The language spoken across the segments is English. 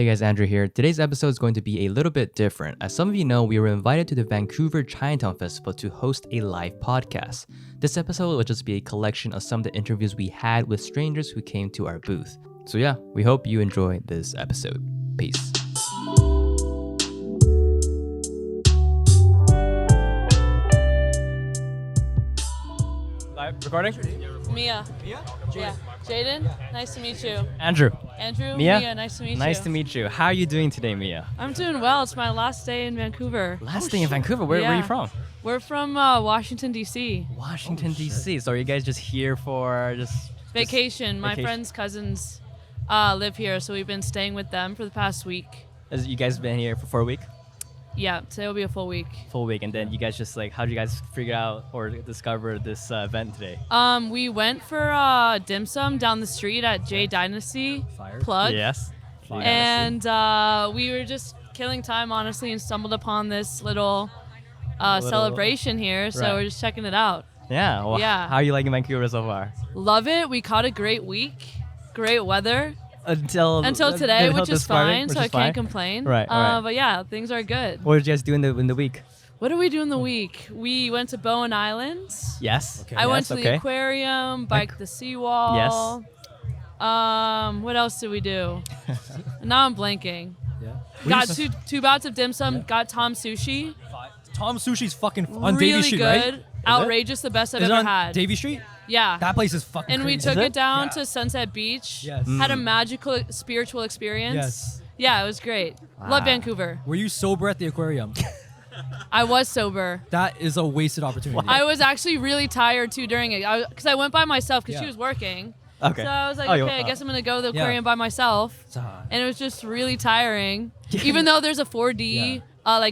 Hey guys, Andrew here. Today's episode is going to be a little bit different. As some of you know, we were invited to the Vancouver Chinatown Festival to host a live podcast. This episode will just be a collection of some of the interviews we had with strangers who came to our booth. So yeah, we hope you enjoy this episode. Peace. Live recording? Mia. Mia? Yeah. Jaden, nice to meet you. Andrew. Mia, nice to meet you. Nice to meet you. How are you doing today, Mia? I'm doing well. It's my last day in Vancouver. Last day in Vancouver? Where are you from? We're from Washington, D.C. Washington, D.C. So are you guys just here for Vacation. My friend's cousins live here, so we've been staying with them for the past week. Has you guys been here for a week? Yeah, today will be a full week. And then you guys just how did you guys figure out or discover this event today? We went for dim sum down the street at J Dynasty. Plug. Yes. And we were just killing time, honestly, and stumbled upon this little celebration here. So we're just checking it out. Yeah. Well, Yeah. How are you liking Vancouver so far? Love it. We caught a great week. Great weather. Until today, until which is fine, so I can't complain. Right. But yeah, things are good. What did you guys do in the week? What did we do in the week? We went to Bowen Island. Yes. I went to the aquarium, biked the seawall. Yes. What else did we do? Now I'm blanking. Yeah. Got two bouts of dim sum. Got Tom Sushi. Tom Sushi's fucking on really Davie Street, good. right? Outrageous. The best I've Is it ever on had. Davie Street? Yeah. That place is fucking And we crazy. took Is it it? down Yeah. to Sunset Beach. Yes. Had a magical spiritual experience. Yes. Yeah, it was great. Wow. Love Vancouver. Were you sober at the aquarium? I was sober. That is a wasted opportunity. I was actually really tired too during it because I went by myself because Yeah. she was working. Okay. So I was like, Oh, okay, I guess I'm gonna go to the Yeah. aquarium by myself, Ah. and it was just really tiring. Even though there's a 4D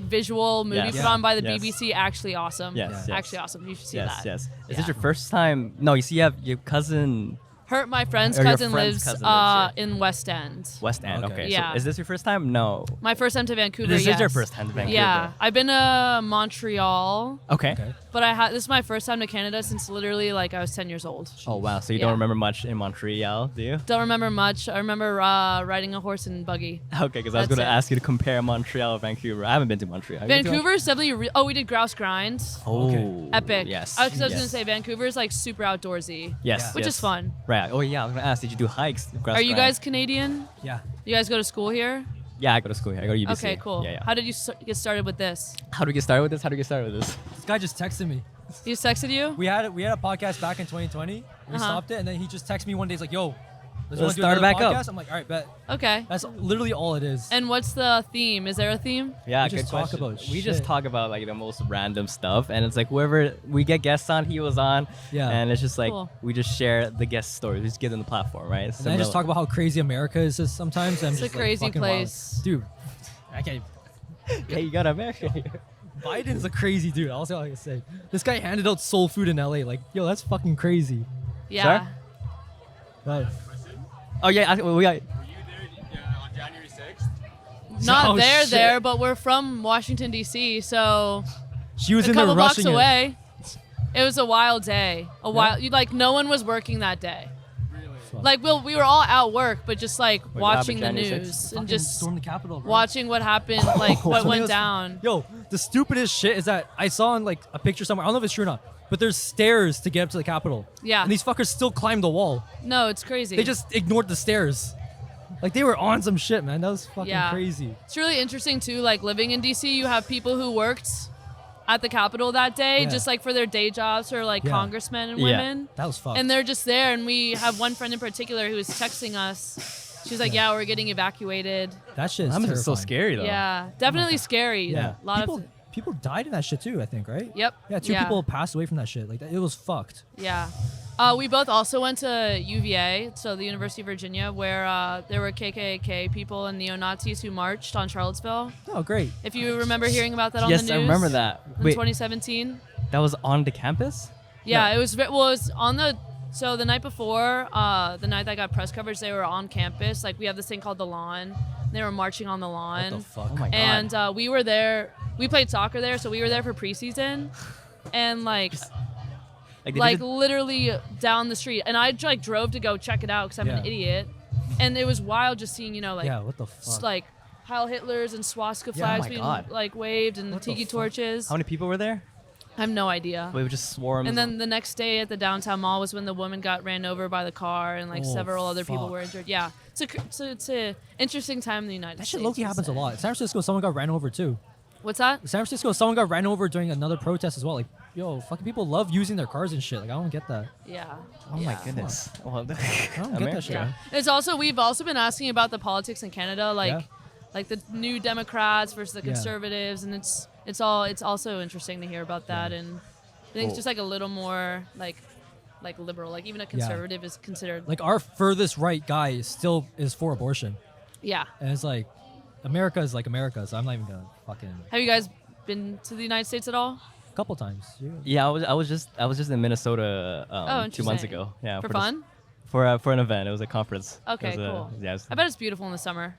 visual movie Yes. put on by the Yes. BBC, actually awesome. Yes. Yeah. Yes. Actually awesome. You should see Yes. that. Yes. Is Yeah. this your first time? No. You see, you have your cousin My friend's Or your cousin friend's lives cousin lives in West End. West End. Okay. Okay. Yeah. So is this your first time? No. My first time to Vancouver. This is your yes. first time to Vancouver. Yeah, I've been to Montreal, Okay. Okay. but this is my first time to Canada since literally I was 10 years old. Oh wow. So you Yeah. don't remember much in Montreal, do you? Don't remember much. I remember riding a horse and buggy. Okay, because I was That's going to it. ask you to compare Montreal or Vancouver. I haven't been to Montreal. Have you been to Vancouver is definitely. We did grouse grind. Oh, Okay. Epic. Yes. Because I was yes. gonna say Vancouver is super outdoorsy. Yes. Which yes. is fun. Right. Oh yeah, I was gonna ask. Did you do hikes? Are you guys Canadian? Yeah. You guys go to school here? Yeah, I go to school here. I go to UBC. Okay, cool. Yeah, yeah. How did you get started with this? How do we get started with this? This guy just texted me. He just texted you? We had a podcast back in 2020. We stopped it, and then he just texted me one day. He's like, "Yo, Let's let's do start it another back up." podcast." I'm like, "All right, bet." Okay. That's literally all it is. And what's the theme? Is there a theme? Yeah, We good just talk question. about We just shit. talk about the most random stuff, and it's whoever we get guests on, he was on. Yeah. And it's just Cool. we just share the guest stories. We just give them the platform, right? And then I just talk about how crazy America is just sometimes. And It's a just, crazy fucking wild. place. Dude, I can't. Hey, you got America here. Biden's a crazy dude. I'll say all I can say. This guy handed out soul food in LA. Yo, that's fucking crazy. Yeah. Right. Oh yeah, we got. Were you there on January 6th? Not Oh, shit. there, but we're from Washington D.C., so She was a in there couple blocks rushing it. away. It was a wild day. No one was working that day. Fuck. We were all at work, but just what watching the happened January news 6th? and Fucking just storm the Capitol, bro. watching what happened, what Something went was- down. Yo, the stupidest shit is that I saw on a picture somewhere. I don't know if it's true or not, but there's stairs to get up to the Capitol. Yeah. And these fuckers still climbed the wall. No, it's crazy. They just ignored the stairs. They were on some shit, man. That was fucking Yeah. crazy. It's really interesting too. Living in DC, you have people who worked at the Capitol that day, Yeah. just for their day jobs, or congressmen and Yeah. women. That was fucked. And they're just there, and we have one friend in particular who was texting us. She's like, "Yeah, we're getting evacuated." that shit is That terrifying. is so scary though. Yeah, definitely scary. Yeah. A lot People died in that shit too, I think, right? Yep. Yeah, two people passed away from that shit. It was fucked. Yeah. We both also went to UVA, so the University of Virginia, where there were KKK people and neo-Nazis who marched on Charlottesville. Oh, great. If you remember hearing about that on Yes, the news. I remember that. In Wait, 2017. that was on the campus? Yeah, it was on the. So the night before, the night that I got press coverage, they were on campus. We have this thing called the lawn. They were marching on the lawn. What the fuck? Oh my god. And we were there. We played soccer there, so we were there for preseason. And Like, literally down the street, and I drove to go check it out because I'm an Yeah. idiot. and it was wild just seeing like Yeah, what the fuck? like Heil Hitlers and swastika Yeah, oh flags my being God. like waved and What the tiki fuck? torches. How many people were there? I have no idea. We just swarms. And then the next day at the downtown mall was when the woman got ran over by the car and like Oh, several other people fuck. were injured. Yeah, it's a interesting time in the United That States. shit low-key I'd happens a say. lot. San Francisco, someone got ran over too. What's that? San Francisco, someone got ran over during another protest as well. Like, yo, fucking people love using their cars and shit. Like, I don't get that. Yeah. oh yeah. my goodness. Well, I don't get that shit. Yeah. Man. It's also we've also been asking about the politics in Canada, like Yeah. like the new Democrats versus the Yeah. conservatives, and it's also interesting to hear about that, and I think it's just like a little more like liberal, like even a conservative is considered Like, our furthest right guy still is for abortion. yeah. And it's like, America is like America, so I'm not even gonna fucking. Have you guys been to the United States at all? A couple times. Yeah, I was just in Minnesota 2 months interesting. ago. Yeah, For this- fun? for an event. It was a conference. Okay, It was cool. yeah, it was, I bet it's beautiful in the summer.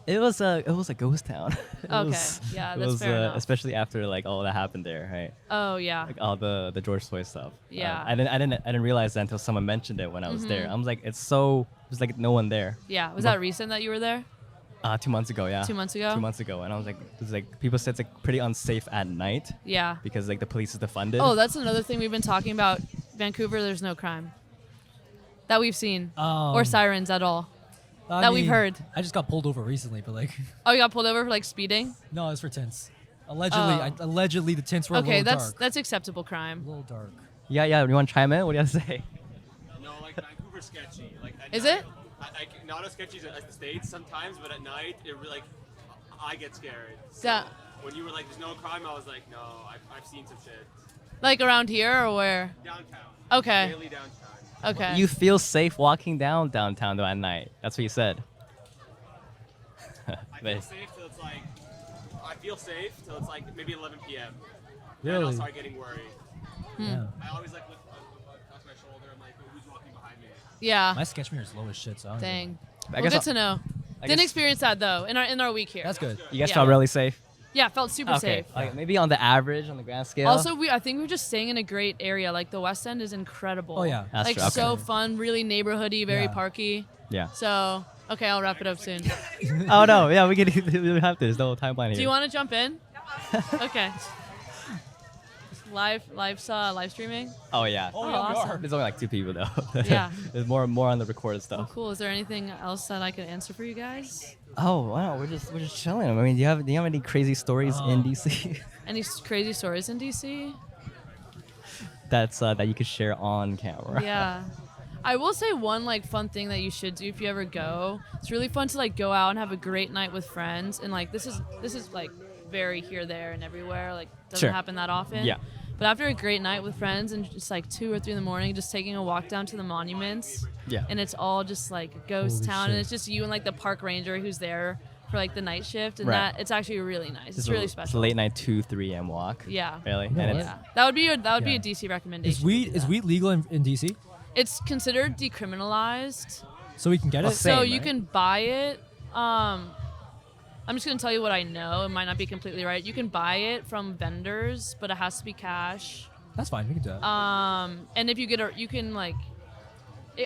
it was a ghost town. It Okay, was- yeah, it that's was, fair enough. especially after like all that happened there, right? Oh yeah. Like all the George Floyd stuff. Yeah. I didn't realize that until someone mentioned it when I was there. I was like, there's like no one there. Yeah. Was that recent that you were there? 2 months ago, yeah. 2 months ago? 2 months ago, and I was like, it's like people said it's like pretty unsafe at night Yeah. because like the police is defunded. Oh, that's another thing we've been talking about. Vancouver, there's no crime that we've seen or sirens at all. I That we've mean, heard. I just got pulled over recently, but like, Oh, you got pulled over for like speeding? no, it's for tints. Allegedly, Oh. allegedly the tints were a Okay, little dark. that's acceptable crime. A little dark. yeah. You want to chime in? What do you have to say? No, like Vancouver's sketchy. Like at Is night, it? not as sketchy as the States sometimes, but at night it really like I get scared. So Yeah. when you were like, "There's no crime," I was like, "No, I've seen some shit." Like around here or where? Downtown. Okay. Daily downtown. Okay. You feel safe walking downtown though at night. That's what you said. I feel But- safe till it's like I feel safe till it's like maybe 11 p.m. Really? Then I'll start getting worried. Yeah. I always like look across my shoulder. I'm like, "Oh, who's walking behind me?" yeah. My sketch meter is low as shit, so I don't know. Dang. I Well, guess good to know. I Didn't guess- experience that though in our week here. That's good. You guys Yeah. felt really safe. Yeah, felt super safe. Okay, maybe on the average, on the grand scale. Also, I think we're just staying in a great area. Like the West End is incredible. Oh, yeah. That's like true, okay. so fun, really neighborhoody, very Yeah. parky. yeah. So okay, I'll wrap it up soon. Oh no, yeah, we have to. There's no timeline here. Do you want to jump in? Okay. Live streaming. Oh yeah. Oh, awesome. There's only like 2 people though. Yeah. There's more on the recorded stuff. Cool. Is there anything else that I could answer for you guys? Oh wow, we're just chilling. I mean, do you have any crazy stories in DC Any crazy stories in DC? that you could share on camera? Yeah. I will say one like fun thing that you should do if you ever go. It's really fun to like go out and have a great night with friends, and like this is like very here, there, and everywhere. Like doesn't Sure. happen that often. Yeah. But after a great night with friends and just like 2 or 3 in the morning, just taking a walk down to the monuments. Yeah. And it's all just like a ghost Holy town, shit. and it's just you and like the park ranger who's there for like the night shift, and Right. that it's actually really nice. It's a- really It's a special. late night 2-3 a.m. walk. Yeah. Really? No, And what? it's, Yeah. That would be a Yeah. DC recommendation. Is weed legal in DC? It's considered decriminalized. So we can get Oh, it? same. So you right? can buy it. I'm just gonna tell you what I know. It might not be completely right. You can buy it from vendors, but it has to be cash. That's fine. We can do that. And if you get you can like,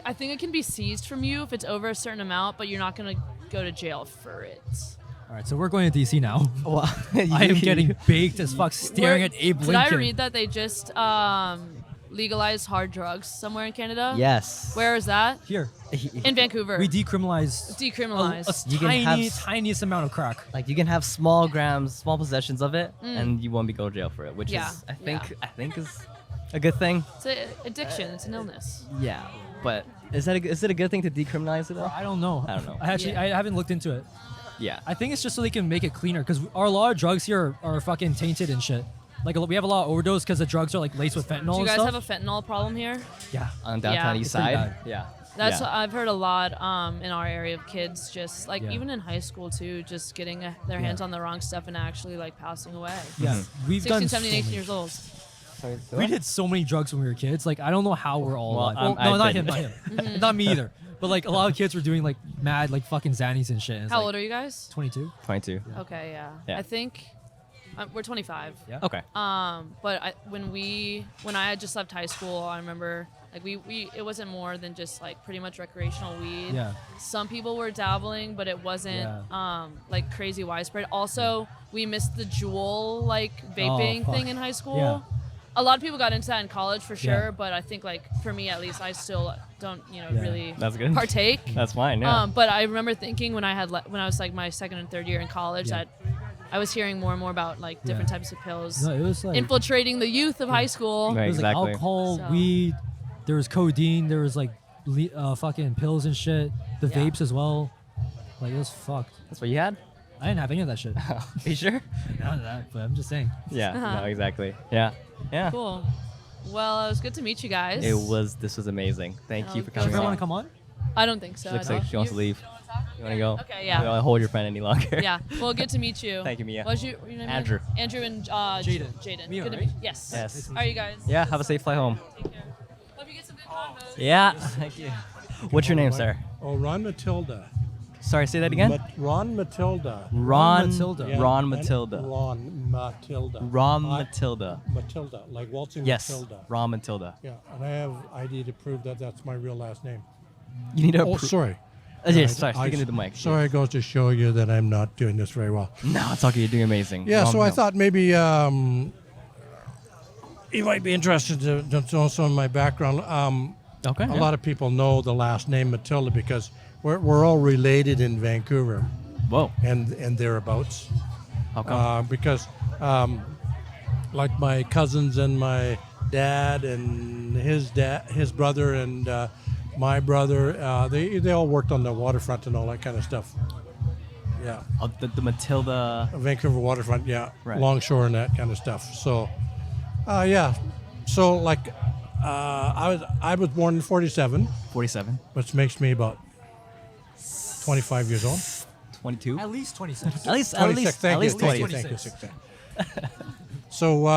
I think it can be seized from you if it's over a certain amount, but you're not gonna go to jail for it. All right, so we're going to DC now. well, I am getting baked as fuck staring at Abe Did Lincoln. I read that they just legalized hard drugs somewhere in Canada? Yes. Where is that? Here, In Vancouver. we decriminalized It's decriminalized. You can have tiniest amount of crack. Like you can have small possessions of it, and you won't be go to jail for it, which Mm. Yeah, is yeah. I think is a good thing. It's an addiction. It's an illness. Yeah, but is it a good thing to decriminalize it though? I don't know. I don't know. I haven't looked into it. Yeah. I think it's just so they can make it cleaner because a lot of drugs here are fucking tainted and shit. Like we have a lot of overdose because the drugs are like laced with fentanyl Do you and guys stuff. have a fentanyl problem here? Yeah. On downtown Yeah. east It's pretty side. bad. Yeah. That's yeah. what I've heard a lot in our area of kids just like Yeah. even in high school too, just getting their hands on the wrong stuff and actually like passing away. Yeah. We've 16, done 17, so 18 many- years old. Sorry, We did so many drugs when we were kids. Like I don't know how we're all Well, alive. I've no, not been- him, not him. Not me either. But like a lot of kids were doing like mad like fucking Xannies and shit. And it's How like, old are you guys? 22. 22. Okay, yeah. Yeah. I think We're 25. Yeah. Okay. But when I had just left high school, I remember like we it wasn't more than just like pretty much recreational weed. Yeah. Some people were dabbling, but it wasn't Yeah. like crazy widespread. Also, we missed the Juul like vaping fuck. thing in high school. Yeah. A lot of people got into that in college for sure, Yeah. but I think like for me at least, I still don't Yeah. really That's good. partake. That's fine. Yeah. But I remember thinking when I was like my second and third year in college Yeah. that I was hearing more and more about like different Yeah. types of pills No, it was like infiltrating the youth of high school. Right. it was Exactly. like alcohol, So- weed. There was codeine. There was like fucking pills and shit. The Yeah. vapes as well. Like it was fucked. That's what you had. I didn't have any of that shit. Are you sure? None of that. But I'm just saying. Yeah. Uh-huh. No. Exactly. Yeah. Yeah. Cool. Well, it was good to meet you guys. This was amazing. Thank you for Go Does coming everyone on. want to come on? I don't think so. She looks I like don't- she wants to leave. You want to go? Okay, yeah. I don't hold your friend any longer. Yeah. Well, good to meet you. Thank you, Mia. What's your name? Andrew. Again? Andrew and Jaden. Jaden. Mia, Good to right? meet- Yes. Yes. How are you guys? Yeah. Have a safe flight home. Take care. Hope you get some good convos. Yeah. Thank you. What's your name, sir? Oh, Ron Matilda. Sorry. Say that again. Ron Matilda. Ron Matilda. Yeah, Ron and Matilda. Ron Matilda. Ron I- Matilda. Matilda, like waltzing Yes. Matilda. Ron Matilda. Yeah, and I have ID to prove that that's my real last name. You need to. Oh, sorry. Yes. Sorry. Speaking to the mic. Sorry, it goes to show you that I'm not doing this very well. No, it's okay. You're doing amazing. Yeah, Ron so I Matilda. thought maybe you might be interested to know some of my background. Okay. A lot of people know the last name Matilda because we're all related in Vancouver Whoa. and thereabouts. How come? Because like my cousins and my dad and his brother and my brother, they all worked on the waterfront and all that kind of stuff. Yeah, Oh, the Matilda. Vancouver waterfront. Yeah, Right. longshore and that kind of stuff. So, yeah, so like I was born in '47, 47. which makes me about 25 years old. 22. At least 26. At least 26. Thank you. 20. Thank you. So,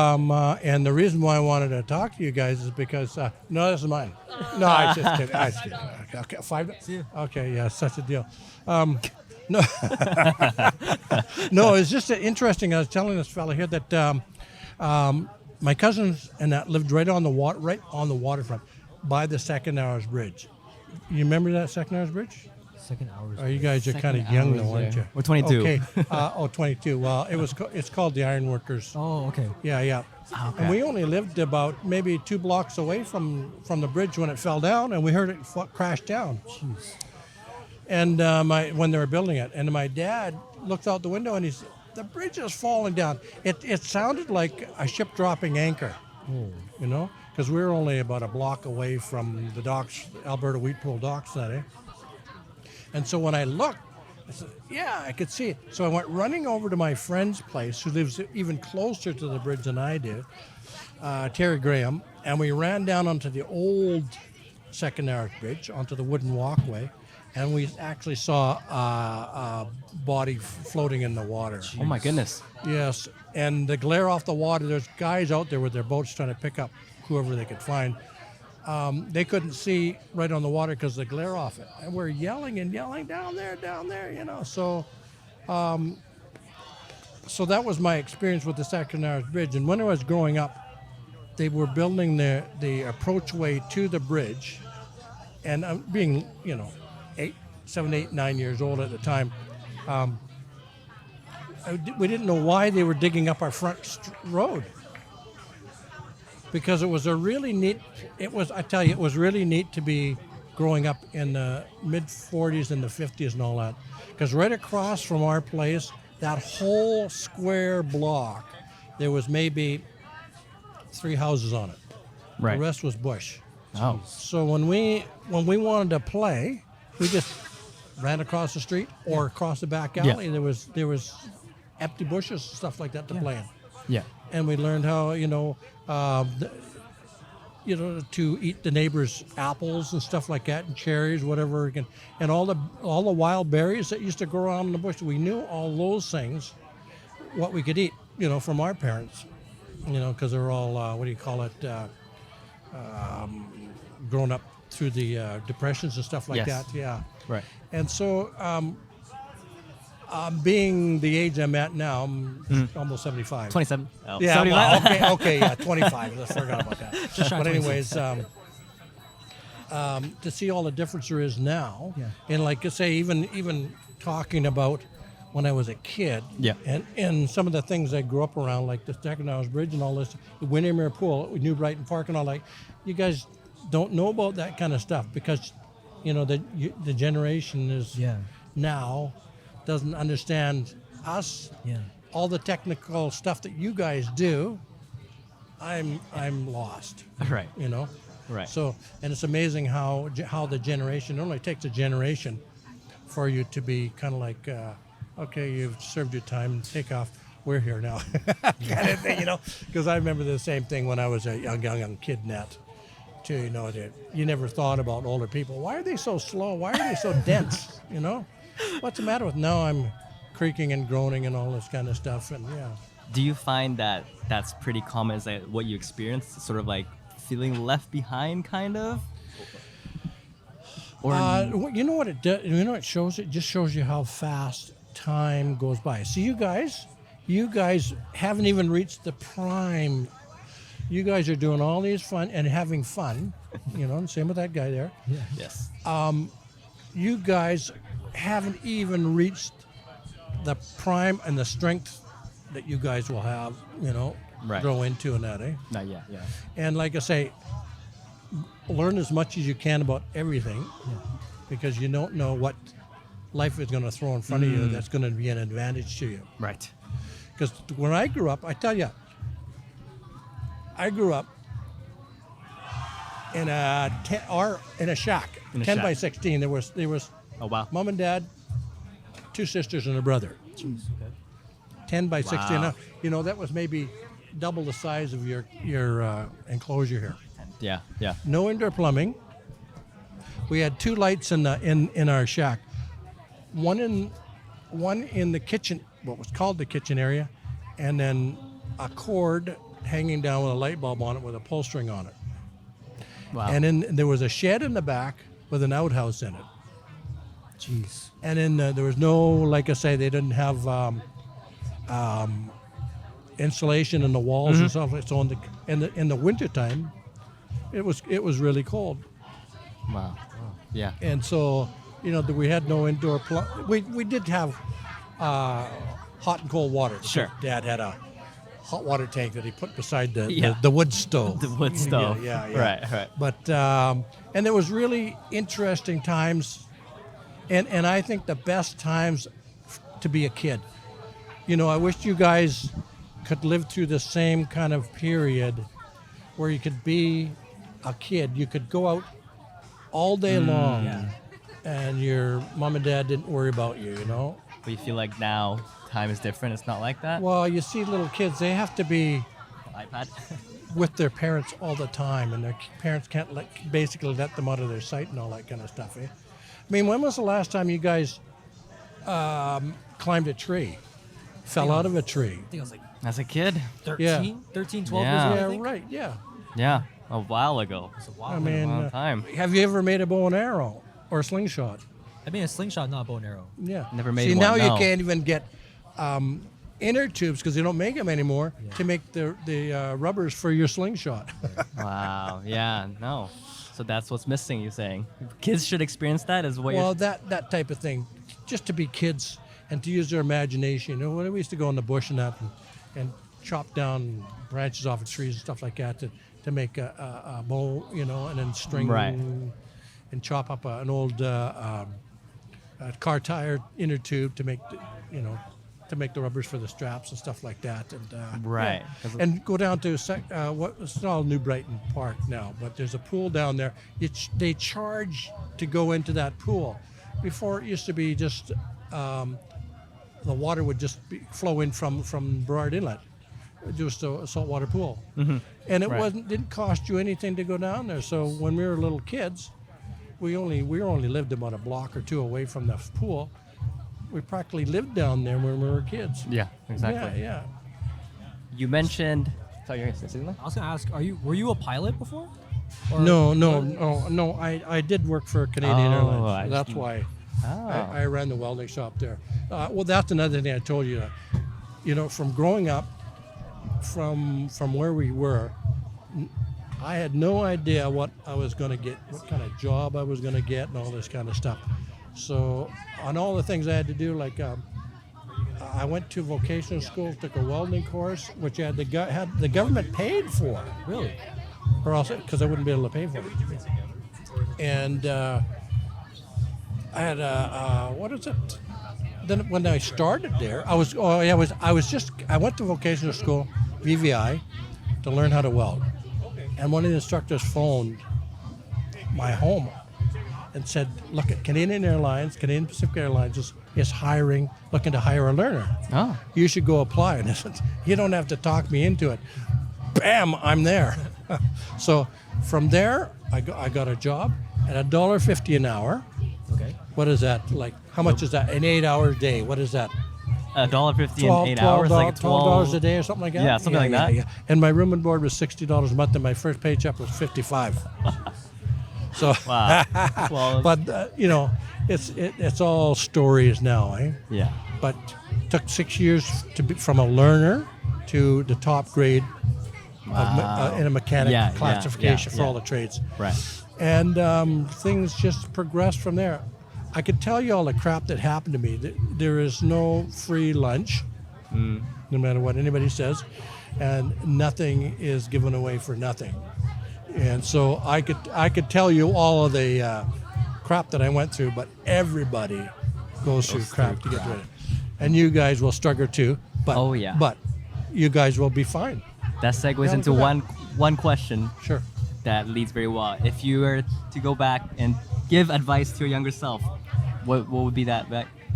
and the reason why I wanted to talk to you guys is because no, this is mine. No, I was just kidding. I was just kidding. Okay, five. Okay, yeah, such a deal. No, no, it's just interesting. I was telling this fella here that my cousins and that lived right on the waterfront, by the Second Hours Bridge. You remember that Second Hours Bridge? Second hours. Oh, you guys are kind of Second young, Hours though, aren't there. you? We're 22. Okay. 22. Well, it's called the Ironworkers. Oh, okay. Yeah, yeah. Okay. And we only lived about maybe 2 blocks away from the bridge when it fell down, and we heard it crash down. Jeez. And when they were building it, and my dad looked out the window and he said, "The bridge is falling down." It sounded like a ship dropping anchor, you know, because we were only about a block away from the docks, Alberta Wheat Pool docks that day. And so when I looked, I said, "Yeah, I could see it." So I went running over to my friend's place, who lives even closer to the bridge than I did, Terry Graham, and we ran down onto the old Second Hours Bridge, onto the wooden walkway, and we actually saw a body floating in the water. Oh my goodness. Yes, and the glare off the water, there's guys out there with their boats trying to pick up whoever they could find. They couldn't see right on the water because of the glare off it. And we're yelling and yelling, down there, you know. So that was my experience with the Second Hours Bridge. And when I was growing up, they were building the approachway to the bridge. And being, 7, 8, 9 years old at the time, we didn't know why they were digging up our front road. Because it was really neat to be growing up in the mid 40s and the 50s and all that. Because right across from our place, that whole square block, there was maybe 3 houses on it. Right. The rest was bush. Oh. So when we wanted to play, we just ran across the street or across the back alley. Yeah. There was empty bushes, stuff like that to play in. Yeah. And we learned how to eat the neighbors' apples and stuff like that, and cherries, whatever, and all the wild berries that used to grow around in the bush. We knew all those things, what we could eat, from our parents, because they're all grown up through the depressions and stuff like Yes. that. Yeah. Right. And so Being the age I'm at now, I'm almost 75. 27. Oh, Yeah, 75? well, okay, yeah, 25. I forgot about that. Just shy of But anyways, to see all the difference there is now, Yeah. and like I say, even talking about when I was a kid, Yeah. and some of the things I grew up around, like the Stackenhouse Bridge and all this, the Windermere Pool, New Brighton Park and all that, you guys don't know about that kind of stuff because, the generation is Yeah. now doesn't understand us. Yeah. All the technical stuff that you guys do, I'm lost. Right. Right. So, and it's amazing how the generation, it only takes a generation for you to be kind of like, okay, you've served your time, take off, we're here now, kind of thing, Because I remember the same thing when I was a young kid net, too, that you never thought about older people. Why are they so slow? Why are they so dense, What's the matter with now I'm creaking and groaning and all this kind of stuff, and yeah. Do you find that that's pretty common? Is that what you experience? Sort of like feeling left behind, kind of? Or You know what it does? You know what it shows? It just shows you how fast time goes by. See, you guys haven't even reached the prime. You guys are doing all these fun and having fun. Same with that guy there. Yeah. yes. You guys haven't even reached the prime and the strength that you guys will have. Right. Grow into in that, eh? Not yet. Yeah. And like I say, learn as much as you can about everything, because you don't know what life is going to throw in front of you that's going to be an advantage to you. Right. Because when I grew up, I tell you, I grew up in a shack, In a 10 shack. by 16. There was Oh wow. mom and dad, 2 sisters and a brother. Jeez. Okay. 10 by 16. Wow. Now, that was maybe double the size of your enclosure here. Yeah. Yeah. No indoor plumbing. We had 2 lights in our shack. One in the kitchen, what was called the kitchen area, and then a cord hanging down with a light bulb on it with a pull string on it. Wow. And then there was a shed in the back with an outhouse in it. Jeez. And then there was no, like I say, they didn't have insulation in the walls and stuff. So in the wintertime, it was really cold. Wow. Yeah. And so, we had no indoor we did have hot and cold water. Sure. Dad had a hot water tank that he put beside the Yeah. wood stove. The wood stove. Yeah. Right. But and there was really interesting times, and I think the best times to be a kid. I wish you guys could live through the same kind of period where you could be a kid. You could go out all day long, Yeah. and your mom and dad didn't worry about you. But you feel like now time is different. It's not like that. Well, you see little kids, they have to be iPad. with their parents all the time, and their parents can't basically let them out of their sight and all that kind of stuff. Eh? I mean, when was the last time you guys climbed a tree, fell out of a tree? I think I was like As a kid. 13, 13, 12 Yeah. years old. I Yeah, think. right. Yeah. Yeah. A while ago. It's a while. I ago. mean, long time. have you ever made a bow and arrow or a slingshot? I mean, a slingshot, not a bow and arrow. Yeah. Never made See, one, now you no. can't even get inner tubes because they don't make them anymore to make the rubbers for your slingshot. Wow. Yeah. No. So that's what's missing. You're saying kids should experience that as what Well, you're. that type of thing, just to be kids and to use their imagination. When we used to go in the bush and that and chop down branches off of trees and stuff like that to make a bow, and then string Right. and chop up an old car tire inner tube to make the rubbers for the straps and stuff like that. And Right. yeah. And go down to it's not New Brighton Park now, but there's a pool down there. They charge to go into that pool. Before it used to be just the water would just flow in from Burrard Inlet, just a saltwater pool, and it Right. didn't cost you anything to go down there. So when we were little kids, we only lived about a block or two away from the pool. We practically lived down there when we were kids. Yeah. Exactly. Yeah. You mentioned. Sorry, you're saying something? I was gonna ask, were you a pilot before? Or- No. I did work for Canadian Oh, Airlines. I So that's see. why Oh. I ran the welding shop there. Well, that's another thing I told you. From growing up, from where we were, I had no idea what I was going to get, what kind of job I was going to get, and all this kind of stuff. So, on all the things I had to do, like I went to vocational school, took a welding course, which had the government paid for. Really? Or else, because I wouldn't be able to pay for it. And I had what is it? Then when I started there, I went to vocational school, VVI, to learn how to weld. And one of the instructors phoned my home and said, "Look, at Canadian Pacific Airlines is looking to hire a learner. Oh. You should go apply." And I said, "You don't have to talk me into it." Bam, I'm there. So from there, I got a job at $1.50 an hour. Okay. What is that? Like, how much is that? An 8-hour day. What is that? $1.50 in 8 hours, like $12 a day or something like that? Yeah, something like that. Yeah. And my room and board was $60 a month, and my first paycheck was $55. So, Wow. Well, but it's all stories now, eh? yeah. But took 6 years to be from a learner to the top grade in a mechanic classification for all the trades. Right. And things just progressed from there. I could tell you all the crap that happened to me. There is no free lunch, no matter what anybody says, and nothing is given away for nothing. And so I could tell you all of the crap that I went through, but everybody goes through crap to get rid of it. And you guys will struggle too. But, Oh, yeah. But you guys will be fine. That segues Yeah, into look at one question Sure. that leads very well. If you were to go back and give advice to your younger self, what would be that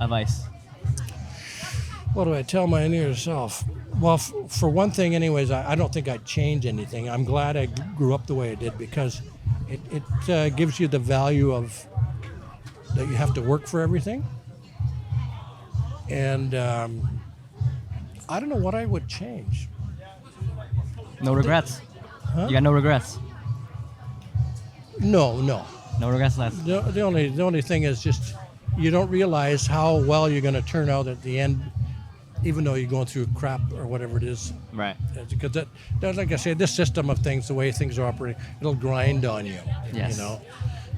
advice? What do I tell my younger self? Well, for one thing, anyways, I don't think I'd change anything. I'm glad I grew up the way I did because it gives you the value of that you have to work for everything. And I don't know what I would change. No regrets. Huh? You got no regrets. No. No regrets left. The only thing is just you don't realize how well you're going to turn out at the end, even though you're going through crap or whatever it is. Right. Because that, like I said, this system of things, the way things are operating, it'll grind on you. Yes.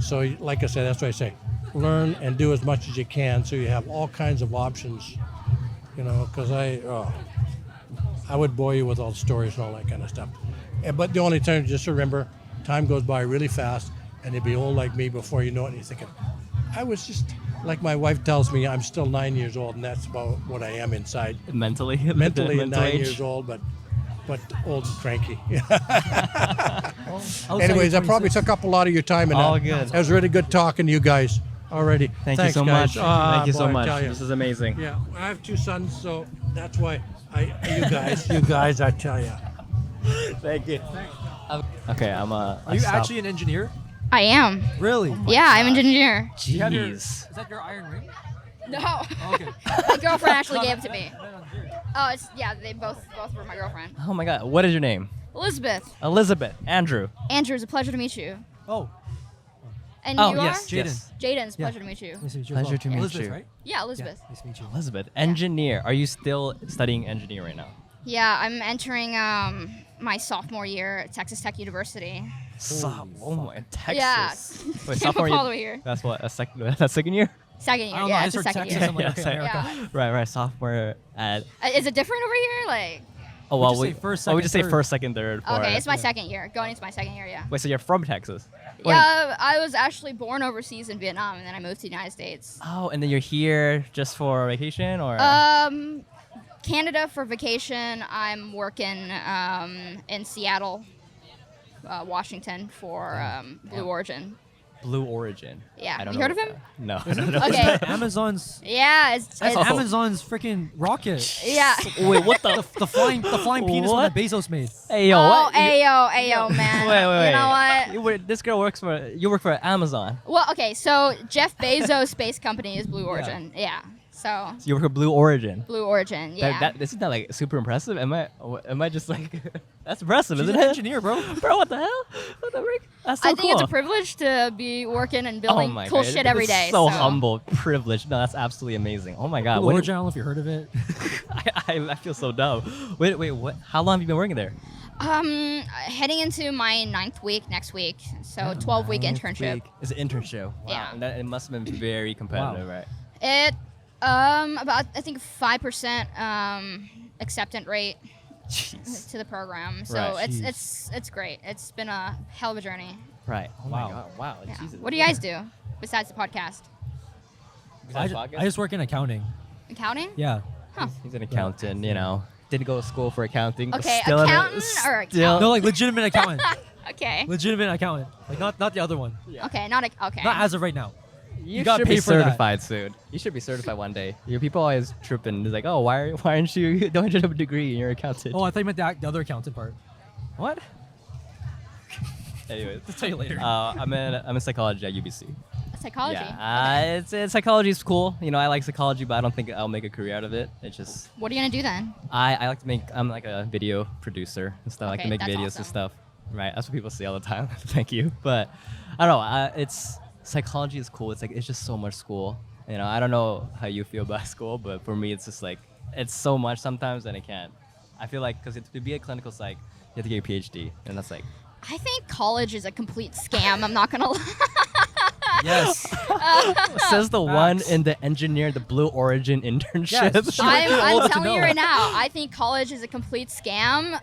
So, like I said, that's what I say. Learn and do as much as you can, so you have all kinds of options. Because I would bore you with all the stories and all that kind of stuff. But the only time, just remember, time goes by really fast, and you'll be old like me before you know it. And you're thinking, I was just like my wife tells me, I'm still 9 years old, and that's about what I am inside. Mentally. Mentally, Mental 9 age. years old, but old and cranky. I'll say Anyways, I 26. probably took up a lot of your time. And All that. good. It was really good talking to you guys already. Thank Thanks, you so guys. much. Thank you so Boy, I much. tell ya. This is amazing. Yeah, I have 2 sons, so that's why you guys, I tell you. Thank you. Okay, Are you actually an engineer? I am. Really? Yeah, I'm an engineer. You have your- Jeez. Is that your iron ring? No. Oh, okay. My girlfriend actually gave it to me. Oh, they both were my girlfriend. Oh my God. What is your name? Elizabeth. Elizabeth. Andrew. Andrew, it's a pleasure to meet you. Oh, And Oh, you yes. are? Yes. Jaden, it's a Yeah. pleasure to meet you. nice to meet you. Pleasure as to well. meet Elizabeth, you. right? Yeah, Elizabeth. Yeah, nice to meet you. Elizabeth. Engineer. Are you still studying engineering right now? Yeah, I'm entering my sophomore year at Texas Tech University. Oh my, Texas. Yeah. Wait, Came sophomore up all the year. way here. That's what, that's second year? Second year. I don't know. Yeah, I it's just the heard second Texas. year. I'm like, okay, Yeah, America. Yeah. Right, sophomore at. Is it different over here? Like, Oh, We well, just say first, we second, just say third. first, second, third. okay, fourth. it's my second year. Going into my second year, yeah. Wait, so you're from Texas? Yeah, I was actually born overseas in Vietnam, and then I moved to the United States. Oh, and then you're here just for vacation, or? Canada for vacation. I'm working in Seattle, Washington for Blue Origin. Blue Origin. Yeah, I don't you know heard of what him? that- No. I don't know. Okay. Amazon's. Yeah, it's That's Oh. Amazon's freaking rocket. yeah. Wait, what the? The flying penis one What? that Bezos made. Hey, yo, Oh, what? ayo, man. Wait. You know what? This girl works for. You work for Amazon. Well, okay, so Jeff Bezos' space company is Blue Origin. Yeah. So You were Blue Origin. Blue Origin, yeah. Isn't that like super impressive? Am I just like that's impressive, She's isn't an it? engineer, bro. Bro, what the hell? What the frick? That's so I think cool. it's a privilege to be working and building oh my cool God. shit every It's day. So humble, privileged. No, that's absolutely amazing. Oh my God. Blue Origin, I don't know if you heard of it. I feel so dumb. Wait, what? How long have you been working there? Heading into my 9th week next week, so 12-week internship. It's an internship. Wow. Yeah. And it must have been very competitive, right? It about I think 5% acceptance rate Jeez. to the program, so Right. it's great. It's been a hell of a journey. Right. Oh Wow. my God. Wow. Yeah. Jesus. What do you guys do besides the podcast? Besides I podcast? just work in accounting. Accounting? Yeah. He's an accountant, you know. Didn't go to school for accounting. but Okay, still accountant or still, No, like legitimate accountant. Okay. Legitimate accountant. Like not the other one. Okay, not okay. Not as of right now. You gotta should pay be for that. certified soon. You should be certified one day. Your people always tripping. It's like, oh, why aren't you? Don't you have a degree and you're an accountant? Oh, I thought you meant the other accountant part. What? Anyways, I'll tell you later. I'm in psychology at UBC. Psychology. Yeah, it's psychology is cool. You know, I like psychology, but I don't think I'll make a career out of it. It's just What are you gonna do then? I like to make. I'm like a video producer and stuff. I like Okay, to make that's videos awesome. and stuff. Right, that's what people say all the time. Thank you, but I don't know. It's psychology is cool. It's just so much school. You know, I don't know how you feel about school, but for me, it's just like it's so much sometimes, and I can't. I feel like because to be a clinical psych, you have to get your PhD, and that's like I think college is a complete scam. I'm not gonna lie. Yes. says the one Facts. in the engineer, the Blue Origin internship. Yes, sure. I'm Old to telling you know. right now. I think college is a complete scam.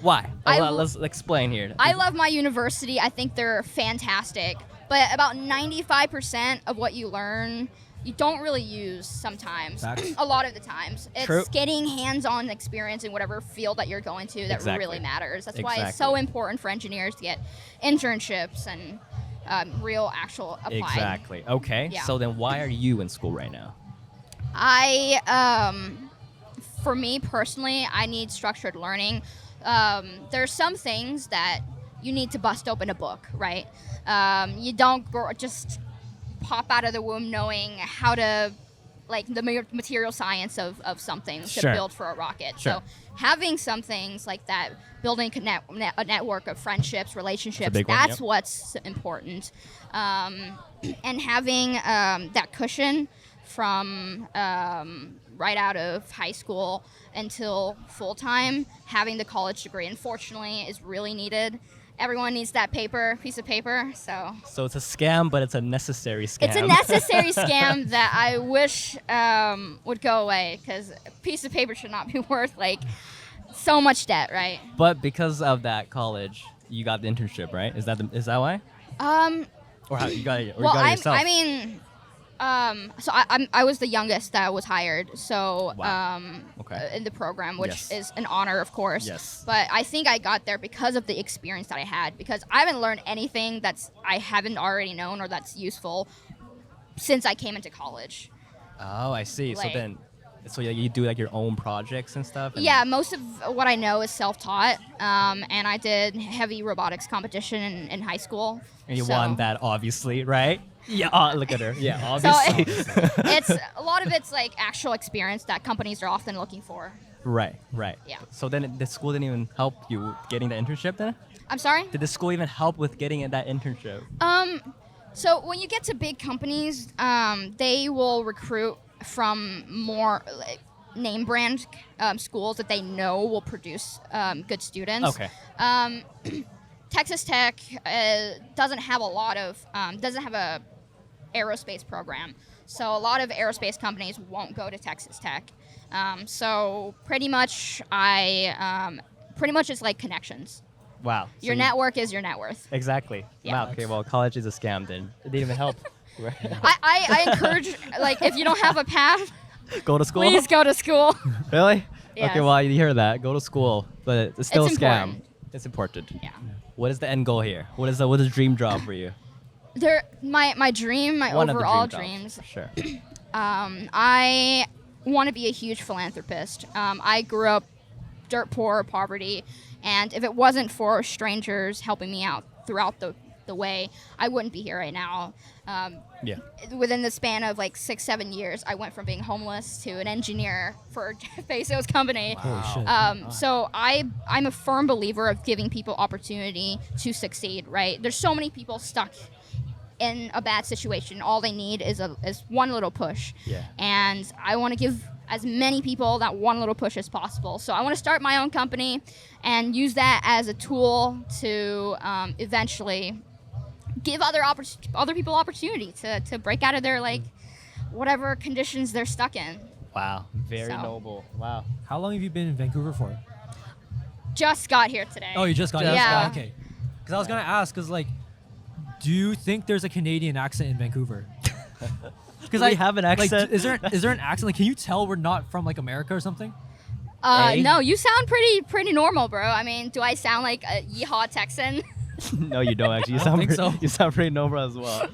Why? I Let's explain here. I love my university. I think they're fantastic. But about 95% of what you learn, you don't really use sometimes. Facts. A lot of the times. It's True. getting hands-on experience in whatever field that you're going to that Exactly. really matters. That's why it's Exactly. so important for engineers to get internships and real actual applied. Exactly. Okay. Yeah. So then, why are you in school right now? For me personally, I need structured learning. There's some things that you need to bust open a book, right? You don't just pop out of the womb knowing how to, like, the material science of something to Sure. build for a rocket. Sure. So having some things like that, building a network of friendships, relationships, big one, that's yep. what's important. And having that cushion from right out of high school until full time, having the college degree, unfortunately, is really needed. Everyone needs that piece of paper. So So it's a scam, but it's a necessary scam. it's a necessary scam that I wish would go away, because a piece of paper should not be worth like so much debt, right? But because of that college, you got the internship, right? Is that why? Or how you got it? Or Well, you got it yourself? So I was the youngest that was hired. So Wow. Okay. in the program, which Yes. is an honor, of course. Yes. But I think I got there because of the experience that I had. Because I haven't learned anything I haven't already known or that's useful since I came into college. Oh, I see. Like- So you do like your own projects and stuff. And Yeah, most of what I know is self-taught, and I did heavy robotics competition in high school. And you so- won that, obviously, right? Yeah. Look at her. Yeah, So obviously. it's a lot of it's like actual experience that companies are often looking for. Right. Yeah. So then the school didn't even help you getting the internship then? I'm sorry. Did the school even help with getting that internship? So when you get to big companies, they will recruit from more like, name brand schools that they know will produce good students. Okay. Texas Tech doesn't have a aerospace program, so a lot of aerospace companies won't go to Texas Tech. So pretty much it's like connections. Wow. Your network is your net worth. Exactly. Yeah. Wow. Okay. Well, college is a scam then. It didn't even help. Right. I encourage, like, if you don't have a path, Go to school. please go to school. Really? Yes. Okay. Well, you hear that. Go to school, but it's still It's a scam. important. It's important. Yeah. What is the end goal here? What is the dream job for you? My dream, my One of the overall dream dreams. jobs. Sure. I want to be a huge philanthropist. I grew up dirt poor, poverty, and if it wasn't for strangers helping me out throughout the the way, I wouldn't be here right now. Yeah. Within the span of like 6-7 years, I went from being homeless to an engineer for a Jeff Bezos company. Holy shit. So I'm a firm believer of giving people opportunity to succeed, right? There's so many people stuck in a bad situation. All they need is one little push. Yeah. And I want to give as many people that one little push as possible. So I want to start my own company and use that as a tool to eventually give other people opportunity to break out of their like whatever conditions they're stuck in. Wow. Very So. noble. Wow. How long have you been in Vancouver for? Just got here today. Oh, you just got Just here? got- Okay. Because I was gonna ask, because like, do you think there's a Canadian accent in Vancouver? Because Do we have an accent? Like, is there an accent? Like, can you tell we're not from like America or something? No, you sound pretty normal, bro. I mean, do I sound like a yeehaw Texan? No, you don't actually. You I don't sound think pretty, so. You sound pretty noble as well.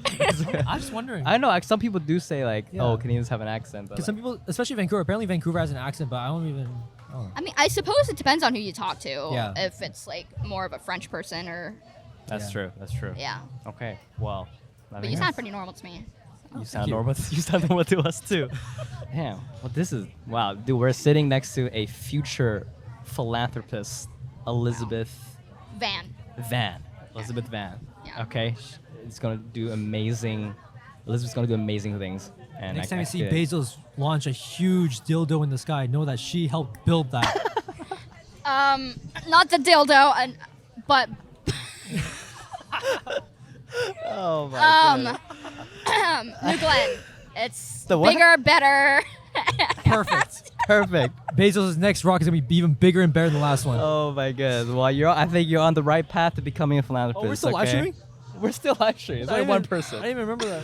I'm just wondering. I know. Like, some people do say like, Yeah. "Oh, Canadians have an accent." But Because some people, especially Vancouver, apparently Vancouver has an accent, but I don't even. Oh. I mean, I suppose it depends on who you talk to. Yeah. If it's like more of a French person or that's Yeah. true. That's true. yeah. Okay. Well. But you sound pretty normal to me. You sound you. normal. You sound normal to us too. Damn. Well, this is wow, dude. We're sitting next to a future philanthropist, Elizabeth Van. Van. Elizabeth Van. Yeah. Okay. It's gonna do amazing. Elizabeth's gonna do amazing things. And Next I time you see feel it. Bezos launch a huge dildo in the sky, know that she helped build that. Not the dildo, but Oh my New Glenn. It's The what? bigger, better. Perfect. Perfect. Bezos' next rock is gonna be even bigger and better than the last one. Oh my god. Well, I think you're on the right path to becoming a philanthropist. Oh, we're still live okay? streaming? We're still live streaming. It's I only didn't one even- person. I didn't even remember that.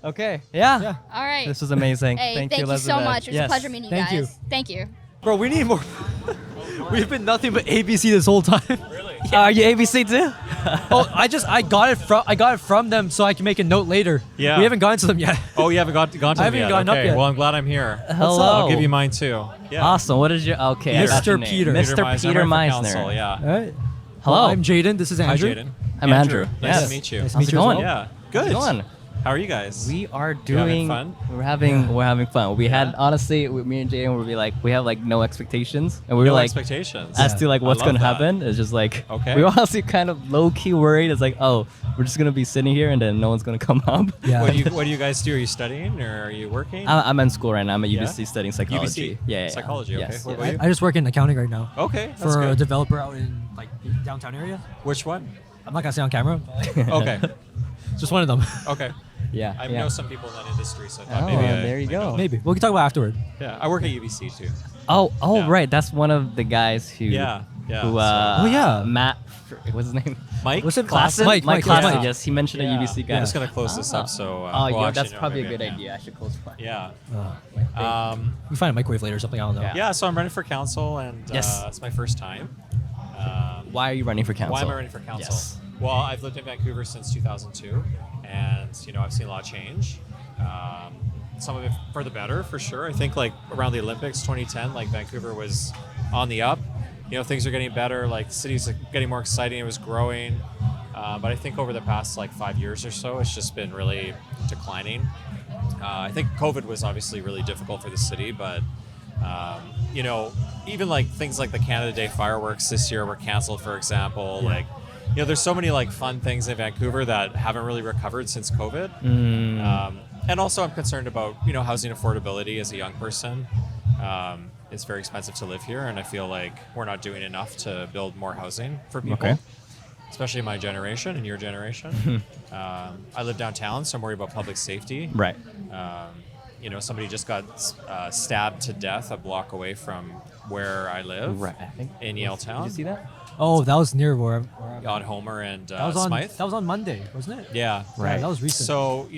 Okay. Yeah. Yeah. All right. This was amazing. Hey, thank thank you, you so Elizabeth. much. It was Yes. a pleasure meeting you Thank guys. you. Thank you. Bro, we need more. We've been nothing but ABC this whole time. Really? Are you ABC too? Oh, I got it from them so I can make a note later. Yeah. We haven't gotten to them yet. Oh, you haven't gone to I them haven't yet. gotten up Okay. yet. Well, I'm glad I'm here. Hello. I'll give you mine too. Yeah. Awesome. What is your okay? I got Mr. your name. Peter. Mr. Peter I'm running for Meiszner. council, yeah. All right. Hello. I'm Jaden. This is Hi, Andrew. Jaden. I'm Andrew. Nice Yes. to meet you. Nice to How's meet it you as going? well. Yeah. Good. How's it going? How are you guys? We are You having doing fun? We're having fun. We had honestly with me and Jaden would be like we have like no expectations and we No were like expectations. as to like I what's love gonna that. happen. It's just like Okay. we were honestly kind of low key worried. It's like oh we're just gonna be sitting here and then no one's gonna come up. Yeah. What do you guys do? Are you studying or are you working? I'm in school right now. I'm at Yeah? UBC studying psychology. UBC? Yeah. Psychology, okay. Yes, What yes. about I just work in accounting right now Okay. That's for a good. developer out in like downtown area. Which one? I'm not gonna say on camera. Okay. Just one of them. Okay. Yeah. I yeah. know some people in that industry, so I thought Oh, maybe there you I go. know. Maybe we can talk about it afterward. Yeah. I work at UBC too. Oh Yeah. right. That's one of the guys who. Yeah. Yeah. Who? so- Oh, yeah. Matt. What's his name? Mike? What's it? Klassen? Mike. Mike yeah. Klassen. Mike. Yes, he mentioned Yeah. a UBC guy. I'm just gonna close this up. So. Oh, well, yeah, actually, that's no, probably a maybe good I can't. idea. I should close mine. Yeah. Uh, we find a microwave later or something. I don't know. Yeah. Yeah. So I'm running for council, and Yes. it's my first time. Why are you running for council? Why am I running for council? Yes. Well, I've lived in Vancouver since 2002, and I've seen a lot of change. Some of it for the better, for sure. I think like around the Olympics 2010, like Vancouver was on the up. Things are getting better. Like the city's getting more exciting. It was growing, but I think over the past like 5 years or so, it's just been really declining. I think COVID was obviously really difficult for the city, but even like things like the Canada Day fireworks this year were canceled, for example. Like, there's so many like fun things in Vancouver that haven't really recovered since COVID. And also, I'm concerned about housing affordability as a young person. It's very expensive to live here, and I feel like we're not doing enough to build more housing for people. Okay. Especially my generation and your generation. I live downtown, so I'm worried about public safety. Right. Somebody just got stabbed to death a block away from where I live. Right. I think. In Yaletown. Did you see that? Oh, that was near where I'm On Homer and that was on Smythe. that was on Monday, wasn't it? Yeah. Yeah, that was recent. So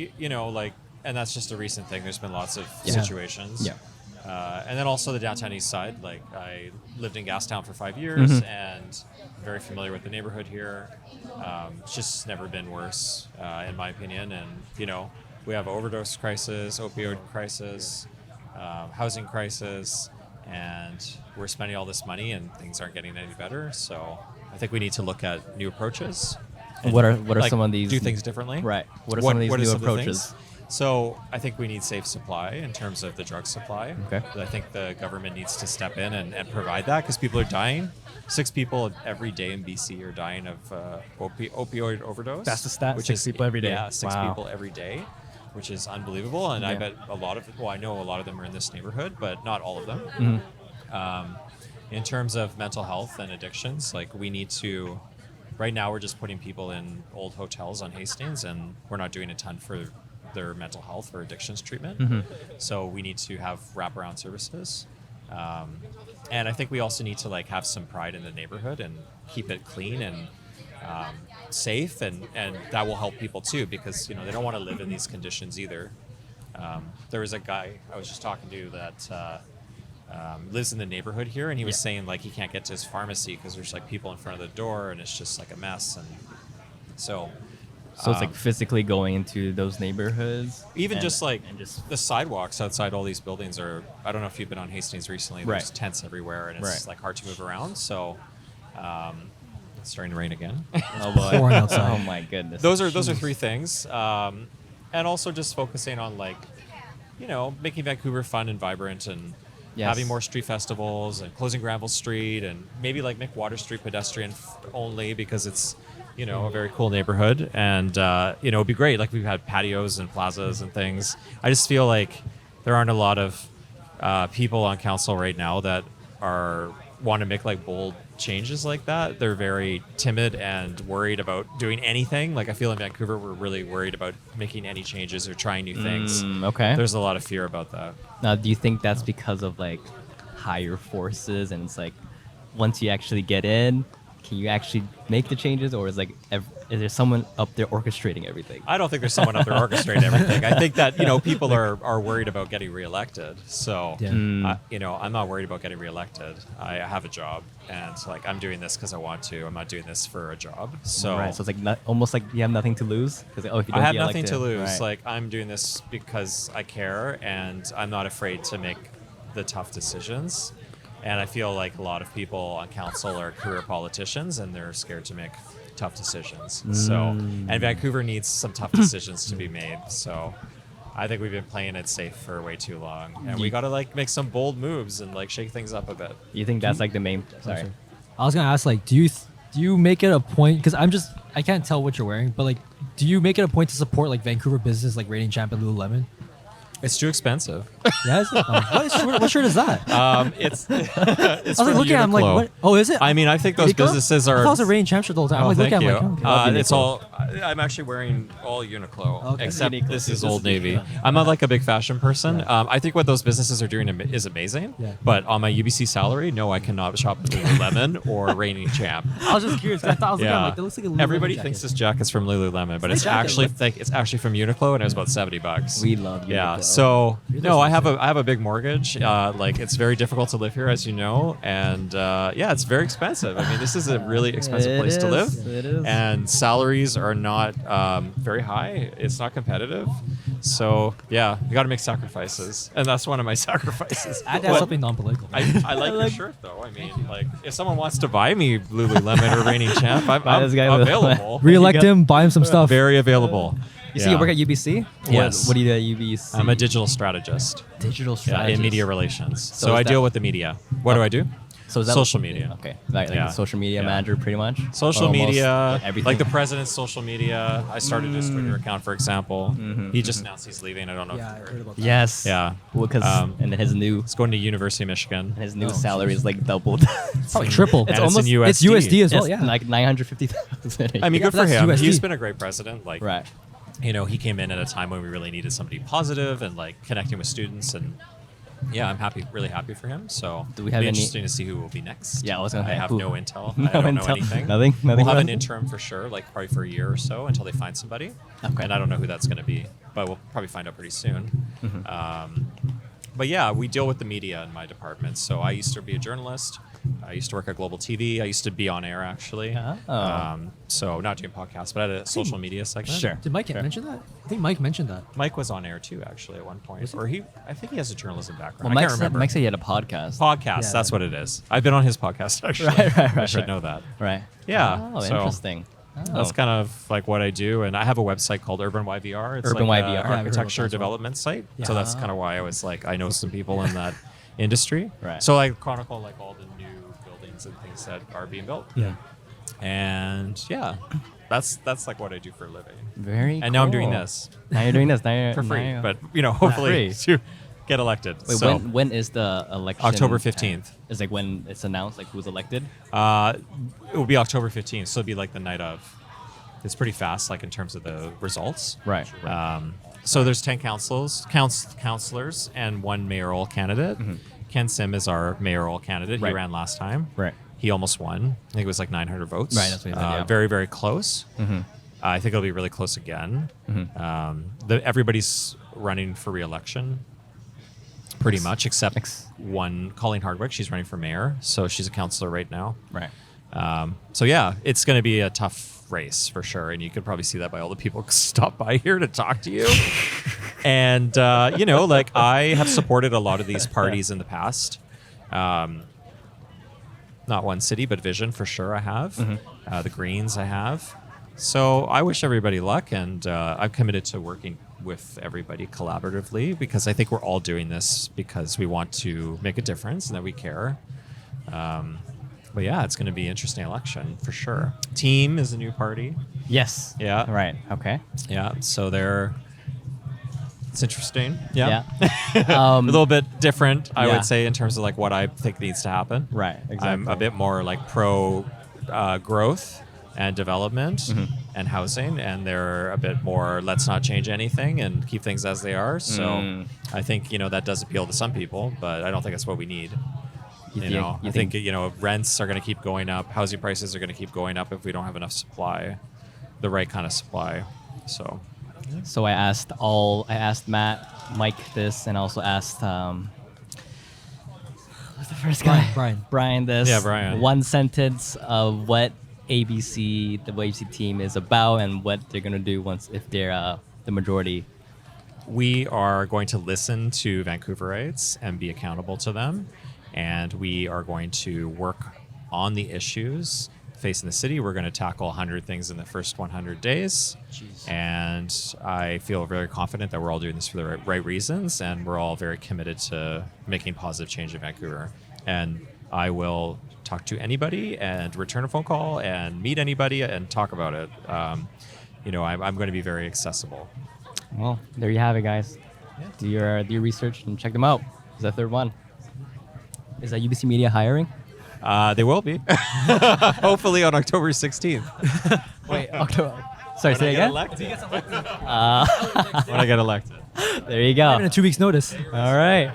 and that's just a recent thing. There's been lots of Yeah. situations. Yeah. And then also the downtown east side. Like I lived in Gastown for 5 years and I'm very familiar with the neighborhood here. It's just never been worse, in my opinion. And we have overdose crisis, opioid crisis, housing crisis, and we're spending all this money and things aren't getting any better. So I think we need to look at new approaches. And, What are like, some of these? do things differently? Right. What are some of these new some of the approaches? things? So I think we need safe supply in terms of the drug supply. Okay. I think the government needs to step in and provide that because people are dying. 6 people every day in BC are dying of opioid overdose. That's the stat? Which 6 is people every day. Yeah, 6 Wow. people every day, which is unbelievable. And I Yeah. bet a lot of, well, I know a lot of them are in this neighborhood, but not all of them. Mm-hmm. In terms of mental health and addictions, like we need to, right now we're just putting people in old hotels on Hastings and we're not doing a ton for their mental health or addictions treatment. Mm-hmm. So we need to have wraparound services. And I think we also need to like have some pride in the neighborhood and keep it clean and safe, and that will help people too because they don't want to live in these conditions either. There was a guy I was just talking to that lives in the neighborhood here, and he was saying like he can't get to his pharmacy because there's like people in front of the door and it's just like a mess. And so it's like physically going into those neighborhoods. even and- just like and just the sidewalks outside all these buildings are, I don't know if you've been on Hastings recently, there's Right. tents everywhere and it's Right. like hard to move around. So it's starting to rain again. oh boy. Pouring outside. Oh my goodness. those are 3 things. And also just focusing on like, making Vancouver fun and vibrant and Yes. having more street festivals and closing Granville Street and maybe like make Water Street pedestrian only because it's, a very cool neighborhood. And, it'd be great. Like we've had patios and plazas and things. I just feel like there aren't a lot of people on council right now that want to make like bold changes like that. They're very timid and worried about doing anything. Like I feel in Vancouver, we're really worried about making any changes or trying new things. Okay. There's a lot of fear about that. Now, do you think that's because of like higher forces, and it's like once you actually get in, can you actually make the changes, or is there someone up there orchestrating everything? I don't think there's someone up there orchestrating everything. I think that people are worried about getting reelected. So Yeah. I'm not worried about getting reelected. I have a job, and like I'm doing this because I want to. I'm not doing this for a job. So Right, so it's like almost like you have nothing to lose because if you don't I have get nothing to elected, lose. right. Like I'm doing this because I care, and I'm not afraid to make the tough decisions. And I feel like a lot of people on council are career politicians, and they're scared to make tough decisions. So, and Vancouver needs some tough decisions to be made. So, I think we've been playing it safe for way too long, and we got to like make some bold moves and like shake things up a bit. You think that's like the main? Sorry. I was gonna ask, like, do you make it a point? Because I can't tell what you're wearing, but like, do you make it a point to support like Vancouver business, like Reigning Champ and Lululemon? It's too expensive. Yeah, is it? What shirt is that? It's I was like from looking at it, I'm like, Uniqlo. what? Oh, is it? I mean, I think those Uniqlo? businesses I are. thought it was a Reigning Champ shirt the whole time. I'm Oh, like, thank looking you. at it, I'm like, okay. It's all. I'm actually wearing all Uniqlo, Okay. except Uniqlo. this is This Old is Navy. Uniqlo. I'm not like a big fashion person. Yeah. I think what those businesses are doing is amazing. Yeah. But on my UBC salary, no, I cannot shop at Lululemon or Reigning Champ. I was just curious. 'Cause I thought I was looking, I'm like, that looks like a Lululemon Everybody jacket. thinks this jacket's from Lululemon, but it's jacket, actually but- it's actually from Uniqlo, and it was about $70. We love Yeah. Uniqlo. So no, I have listening a big mortgage. Like it's very difficult to live here, as you know, and it's very expensive. I mean, this is a really expensive It place to is, live, it is. and salaries are not very high. It's not competitive. So yeah, you got to make sacrifices, and that's one of my sacrifices. I had to have something non-political. I like your shirt though. I mean, like if someone wants to buy me Lululemon or Reigning Champ, Buy I'm this guy Lululemon. available. Re-elect him, buy him some stuff. Very available. You see, you work at UBC. Yes. What do you do at UBC? I'm a digital strategist. digital Yeah, strategist. in media relations. So So is I that- deal with the media. What do I do? So is that Social media. Okay, like Yeah. the social media Yeah. manager, pretty much. Social Almost, media, everything. like the president's social media. I started his Twitter account, for example. He just announced he's leaving. I don't know. Yeah, if I you heard heard. about that. Yes. Yeah. Because and then his new He's going to University of Michigan. salary is like doubled. Probably triple. And It's it's almost in USD. It's USD as well, It's yeah. like 950,000. I mean, Yeah, good but for that's him. USD. He's been a great president. Like, right. he came in at a time when we really needed somebody positive and like connecting with students, and yeah, I'm happy, really happy for him. So Do we have be any- interesting to see who will be next. Yeah, I was gonna say, have who? no intel. No I don't know intel. anything. Nothing We'll have about an it? interim for sure, like probably for a year or so until they find somebody. Okay. And I don't know who that's going to be, but we'll probably find out pretty soon. Mm-hmm. But yeah, we deal with the media in my department. So I used to be a journalist. I used to work at Global TV. I used to be on air actually. Oh. So not doing podcasts, but I had a social media segment. Sure. Did Mike mention that? I think Mike mentioned that. Mike was on air too, actually, at one point. Or I think he has a journalism background. Well, I Mike can't said, remember. Mike said he had a podcast. Podcast, Yeah, that's yeah. what it is. I've been on his podcast actually. Right, I should right. know that. Right. Yeah. Oh, so interesting. That's kind of like what I do. And I have a website called Urban YVR. It's Urban like YVR. an Yeah, I've heard of architecture that as well. development site. Yeah. So that's kind of why I was like, I know some people in that industry. Right. So I chronicle like all the new buildings and things that are being built. Yeah. And yeah, that's like what I do for a living. Very And now I'm doing cool. this Now you're doing this. Now you're, for free. now But, hopefully free. to get elected. Wait, so when is the election? October 15th. Is like when it's announced, like who's elected? It will be October 15th. So it'll be like the night of. It's pretty fast, like in terms of the results. Right. So there's 10 councilors and 1 mayoral candidate. Ken Sim is our mayoral candidate. Right. He ran last time. Right. He almost won. I think it was like 900 votes. Right, that's what he said, yeah. Very, very close. I think it'll be really close again. Everybody's running for re-election, pretty much, except one, Colleen Hardwick. She's running for mayor, so she's a councillor right now. Right. So yeah, it's going to be a tough race for sure, and you could probably see that by all the people who stop by here to talk to you. And like I have supported a lot of these parties in the past. Not one city, but Vision for sure. I have the Greens. I have. So I wish everybody luck, and I'm committed to working with everybody collaboratively because I think we're all doing this because we want to make a difference and that we care. But yeah, it's going to be an interesting election for sure. Team is a new party. Yes. Yeah. Right. Okay. Yeah. So it's interesting. Yeah. A little bit different, I Yeah. would say, in terms of like what I think needs to happen. Right. Exactly. I'm a bit more like pro growth and development and housing, and they're a bit more let's not change anything and keep things as they are. So I think that does appeal to some people, but I don't think that's what we need. I think rents are going to keep going up, housing prices are going to keep going up if we don't have enough supply, the right kind of supply. So I asked Matt, Mike this, and also asked what's the first guy? Brian this. Yeah, Brian. One sentence of what the ABC team is about and what they're gonna do if they're the majority. We are going to listen to Vancouverites and be accountable to them, and we are going to work on the issues facing the city. We're going to tackle 100 things in the first 100 days. Jeez. And I feel very confident that we're all doing this for the right reasons, and we're all very committed to making positive change in Vancouver. And I will talk to anybody and return a phone call and meet anybody and talk about it. I'm going to be very accessible. Well, there you have it, guys. Yeah. Do your research and check them out. It's the third one. Is that UBC Media hiring? They will be. Hopefully on October 16th. Wait, October. Sorry, say again? When I get elected. There you go. In a 2 weeks notice. All right.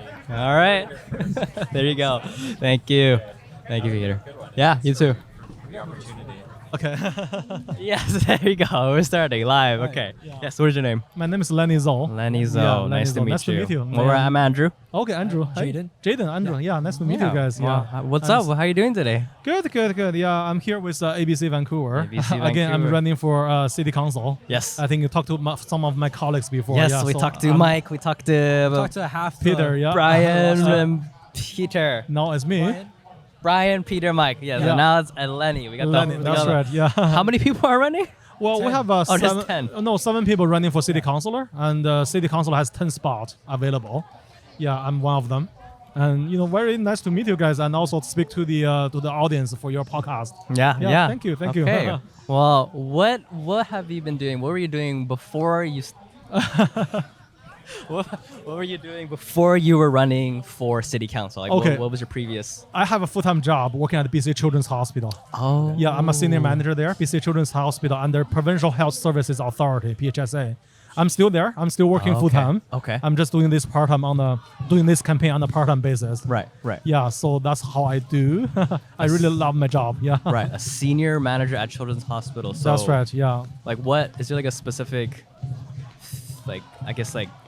There you go. Thank you, Peter. Yeah, you too. Okay. Yes, there you go. We're starting live. Okay. Yeah. Yes, what is your name? My name is Lenny Zhou. Lenny Zhou. Yeah, Lenny Nice to Zhou. meet Nice to you. meet you. Well, I'm Andrew. Okay, Andrew. Hey. Jaden, Andrew. Yeah, nice to meet you guys. Well, Yeah. what's up? How are you doing today? Good. Yeah, I'm here with ABC Vancouver. ABC Again, I'm Vancouver. running for city council. Yes. I think you talked to some of my colleagues before. Yes, yeah, we so talked to I'm- Mike. We talked to Talk to half Peter, yeah. Brian and Peter. Now it's me. Brian, Peter, Mike. Yeah. So Yeah. now it's Lenny. We got Lenny, the. that's right. Yeah. How many people are running? Well, we have just 7. 10. No, 7 people running for city councilor, and city councilor has 10 spots available. Yeah, I'm one of them. And very nice to meet you guys, and also speak to the audience for your podcast. Yeah. Thank you. Okay. Well, what have you been doing? What were you doing before you? What were you doing before you were running for city council? Like, Okay. what was your previous? I have a full-time job working at BC Children's Hospital. Oh. Yeah, I'm a senior manager there, BC Children's Hospital under Provincial Health Services Authority, PHSA. I'm still there. I'm still working Okay. full-time. Okay. I'm just doing this part-time doing this campaign on a part-time basis. Right. Yeah, so that's how I do. I really love my job. Yeah. Right. A senior manager at Children's Hospital. So, That's right. Yeah. Like, what is there like a specific,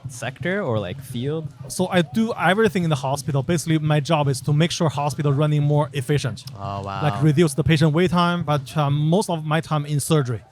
sector or like field? So I do everything in the hospital. Basically, my job is to make sure hospital running more efficient. Oh wow. Like reduce the patient wait time, but most of my time in surgery.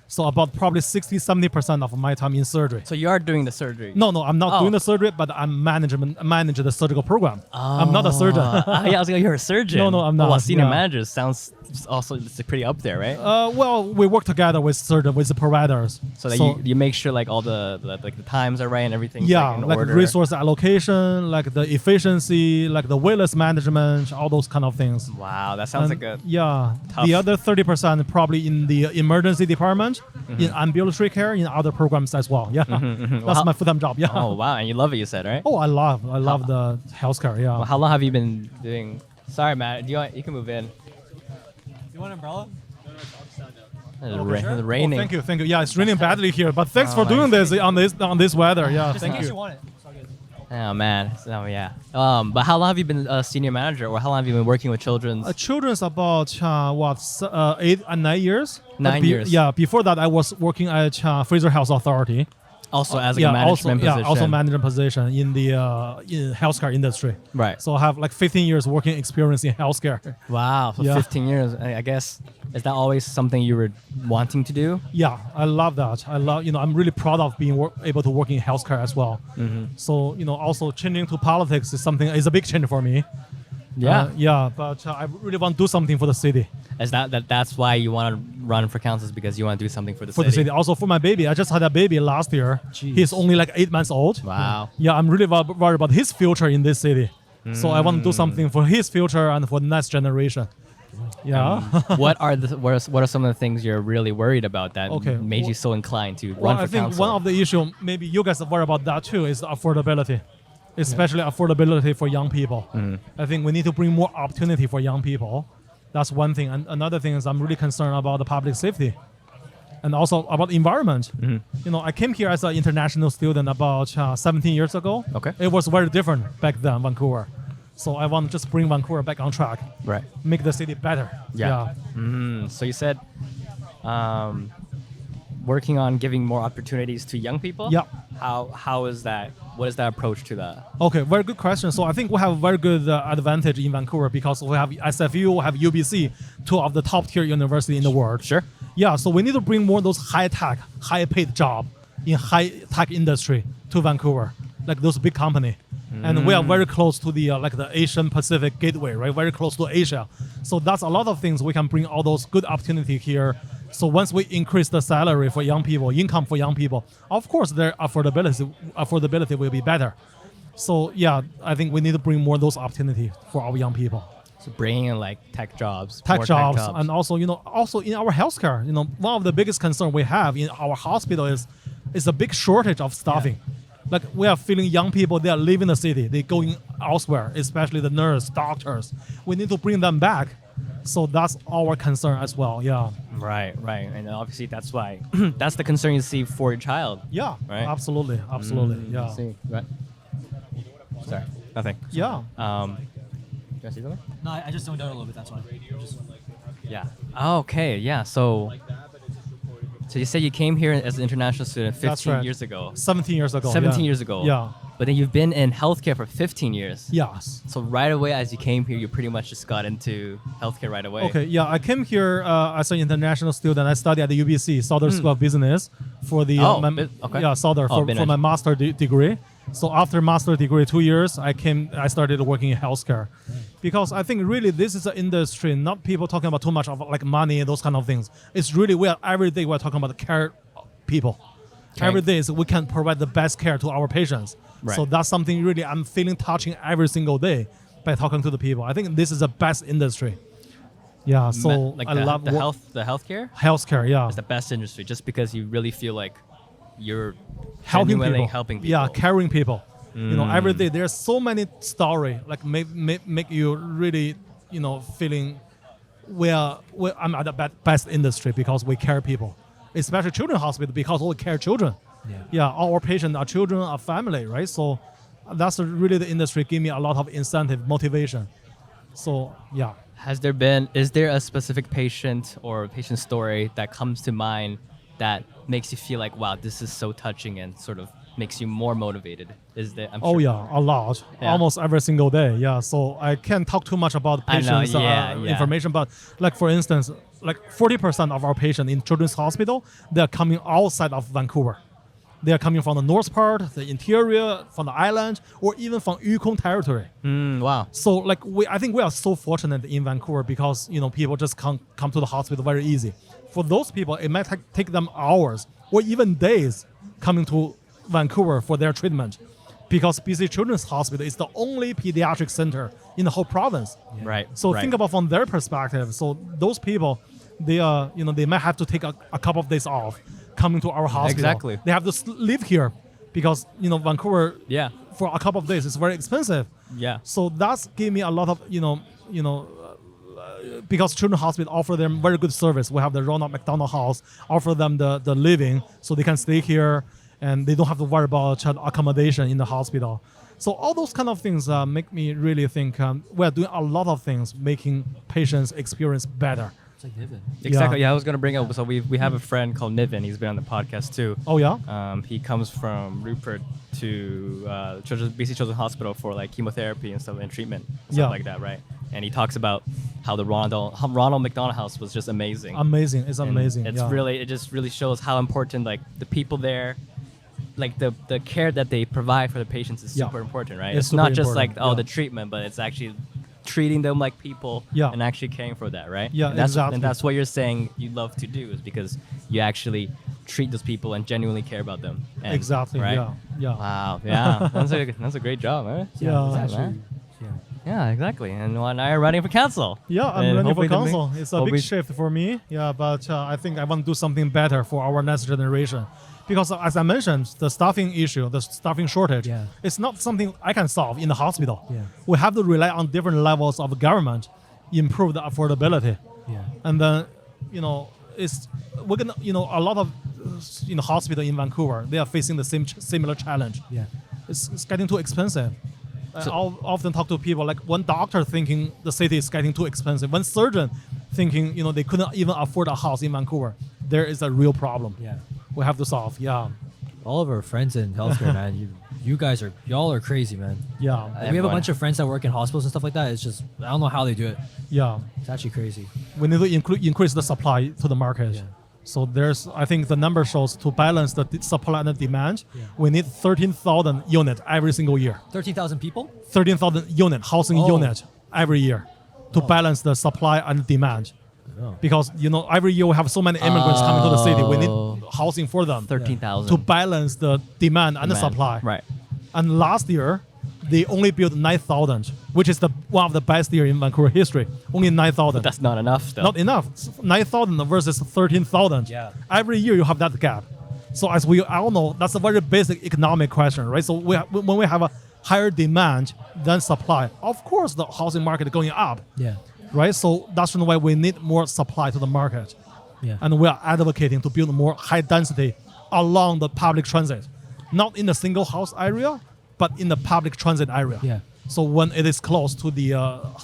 So about probably 60-70% of my time in surgery. So you are doing the surgery. No, I'm not Oh. doing the surgery, but I'm managing the surgical program. I'm not a surgeon. Yeah, I was like, you're a surgeon. No, I'm Well, not, senior yeah. manager sounds also it's pretty up there, right? Well, we work together with the providers. So that you make sure like all the times are right and everything. Yeah, in like order. resource allocation, like the efficiency, like the waitlist management, all those kind of things. Wow, that sounds like a Yeah, tough- the other 30% probably in the emergency department, in ambulatory care, in other programs as well. Yeah, Well, that's how- my full-time job. Yeah. Oh wow, and you love it, you said, right? Oh, I love the healthcare. Yeah. Well, how long have you been doing? Sorry, Matt. You can move in. You want an umbrella? It's raining. Oh, thank you. Yeah, it's raining badly here, but thanks Oh, for doing this on this weather. Yeah, Just in thank case you you. want it. It's all good. Oh man. So yeah. But how long have you been a senior manager, or how long have you been working with children's? Children's about 8 and 9 years. 9 But years. Yeah, before that I was working at Fraser Health Authority. Also as like a management position. Yeah, also management position in the in healthcare industry. Right. So I have like 15 years working experience in healthcare. Wow. So Yeah. 15 years. I guess is that always something you were wanting to do? Yeah, I love that. I'm really proud of being able to work in healthcare as well. So, also changing to politics is a big change for me. Yeah. But I really want to do something for the city. Is that's why you want to run for council, is because you want to do something for the For city? the city. Also for my baby. I just had a baby last year. He's only like 8 months old. Wow. Yeah, I'm really worried about his future in this city. So I want to do something for his future and for the next generation. Yeah. what are some of the things you're really worried about that made you so inclined to Well, run for I think council? one of the issue, maybe you guys are worried about that too, is affordability, especially affordability for young people. I think we need to bring more opportunity for young people. That's one thing. And another thing is I'm really concerned about the public safety and also about the environment. I came here as an international student about 17 years ago. Okay. It was very different back then, Vancouver. So I want to just bring Vancouver back on track. Right. Make the city better. Yeah. So you said working on giving more opportunities to young people? Yeah. How is that? What is that approach to that? Okay, very good question. So I think we have a very good advantage in Vancouver because we have SFU, we have UBC, two of the top tier university in the world. Sure. Yeah, so we need to bring more of those high-tech, high-paid job in high-tech industry to Vancouver, like those big company. And we are very close to the the Asian Pacific gateway, right? Very close to Asia. So that's a lot of things we can bring all those good opportunity here. So once we increase the salary for young people, income for young people, of course their affordability will be better. So yeah, I think we need to bring more of those opportunities for our young people. So bringing in like tech jobs, Tech more jobs, and also in our healthcare, one of the biggest concern we have in our hospital is a big shortage of staffing. Like we are feeling young people, they are leaving the city, they're going elsewhere, especially the nurse, doctors. We need to bring them back. So that's our concern as well. Yeah. Right. And obviously that's why that's the concern you see for your child. Yeah. Right. Absolutely. Yeah. See. Right. Sorry. Nothing. Yeah. You want to say something? No, I just zoned out a little bit. That's why. Yeah. Okay. Yeah. So you said you came here as an international student 15 right. years ago. 17 years ago. 17 yeah. years ago. Yeah. But then you've been in healthcare for 15 years. Yes. So right away as you came here, you pretty much just got into healthcare right away. Okay, yeah, I came here as an international student. I studied at the UBC, Southern School of Business, for the Southern for my master degree. So after master degree, 2 years, I started working in healthcare, because I think really this is an industry, not people talking about too much of like money and those kind of things. It's really every day we're talking about the care people. Okay. Every day we can provide the best care to our patients. Right. So that's something really I'm feeling touching every single day by talking to the people. I think this is the best industry. Yeah, so like I the love healthcare healthcare. Yeah, is the best industry just because you really feel like you're helping genuinely people. helping people. Yeah, caring people. Every day there's so many story like make you really feeling I'm at the best industry because we care people, especially children's hospital because we care children. Yeah, our patients are children, are family, right? So that's really the industry give me a lot of incentive, motivation. So yeah. Is there a specific patient or patient story that comes to mind that makes you feel like, wow, this is so touching and sort of makes you more motivated? Is there? I'm Oh sure. yeah, a lot, Yeah. almost every single day. Yeah, so I can't talk too much about I know, patients' yeah. information, but like for instance, like 40% of our patients in Children's Hospital, they are coming outside of Vancouver. They are coming from the north part, the interior, from the island, or even from Yukon territory. Wow. So like I think we are so fortunate in Vancouver because people just come to the hospital very easy. For those people, it might take them hours or even days coming to Vancouver for their treatment, because BC Children's Hospital is the only pediatric center in the whole province. Right. So right. think about from their perspective. So those people, they they might have to take a couple of days off coming to our hospital. Exactly. They have to live here because Vancouver Yeah. for a couple of days is very expensive. Yeah. So that's gave me a lot of because Children's Hospital offer them very good service. We have the Ronald McDonald House, offer them the living so they can stay here and they don't have to worry about child accommodation in the hospital. So all those kind of things make me really think we're doing a lot of things making patients' experience better. It's like Niven. Exactly. Yeah, I was gonna bring up. So we have a friend called Niven. He's been on the podcast too. Oh yeah. He comes from Rupert to BC Children's Hospital for like chemotherapy and stuff and treatment, stuff like that, right? And he talks about how the Ronald McDonald House was just amazing. Amazing. It's And amazing. It's yeah. really, it just really shows how important like the people there, like the care that they provide for the patients is Yeah. super important, right? It's It's not super just like important, the yeah. treatment, but it's actually treating them like people Yeah. and actually caring for that, right? Yeah, and that's, exactly. And that's what you're saying you love to do, is because you actually treat those people and genuinely care about them. And, Exactly. Right? Yeah. Yeah. Wow. Yeah. that's a great job, man. Yeah. It's Yeah, actually, man. yeah. Yeah, exactly. And now you're running for council. Yeah, I'm And running for hopefully the council. big- It's a hopefully- big shift for me. Yeah, but I think I want to do something better for our next generation. Because as I mentioned, the staffing issue, the staffing shortage, Yeah. it's not something I can solve in the hospital. Yeah. We have to rely on different levels of government, improve the affordability. Yeah. And then, we're gonna, a lot of, hospital in Vancouver, they are facing the similar challenge. Yeah. It's getting too expensive. I'll often talk to people like one doctor thinking the city is getting too expensive, one surgeon thinking they couldn't even afford a house in Vancouver. There is a real problem. Yeah. We have to solve. Yeah, All of our friends in healthcare, man, y'all are crazy, man. yeah, We have a Everyone. bunch of friends that work in hospitals and stuff like that. It's just, I don't know how they do it. yeah. It's actually crazy. We need to increase the supply to the market. Yeah. So I think the number shows to balance the supply and the demand, Yeah. we need 13,000 units every single year. 13,000 people? 13,000 unit housing Oh. unit every year to balance the supply and demand. Oh. Because every year we have so many immigrants coming to the city, we Oh. need housing for them 13,000 to balance the demand and the Demand. supply. Right. And last year, they only built 9,000, which is one of the best year in Vancouver history. Only 9,000. That's not enough still. Not enough. 9,000 versus 13,000. Yeah. Every year you have that gap. So as we all know, that's a very basic economic question, right? So when we have a higher demand than supply, of course the housing market is going up, Yeah. right? So that's why we need more supply to the market. Yeah. And we are advocating to build more high density along the public transit, not in the single house area, but in the public transit area. Yeah. So when it is close to the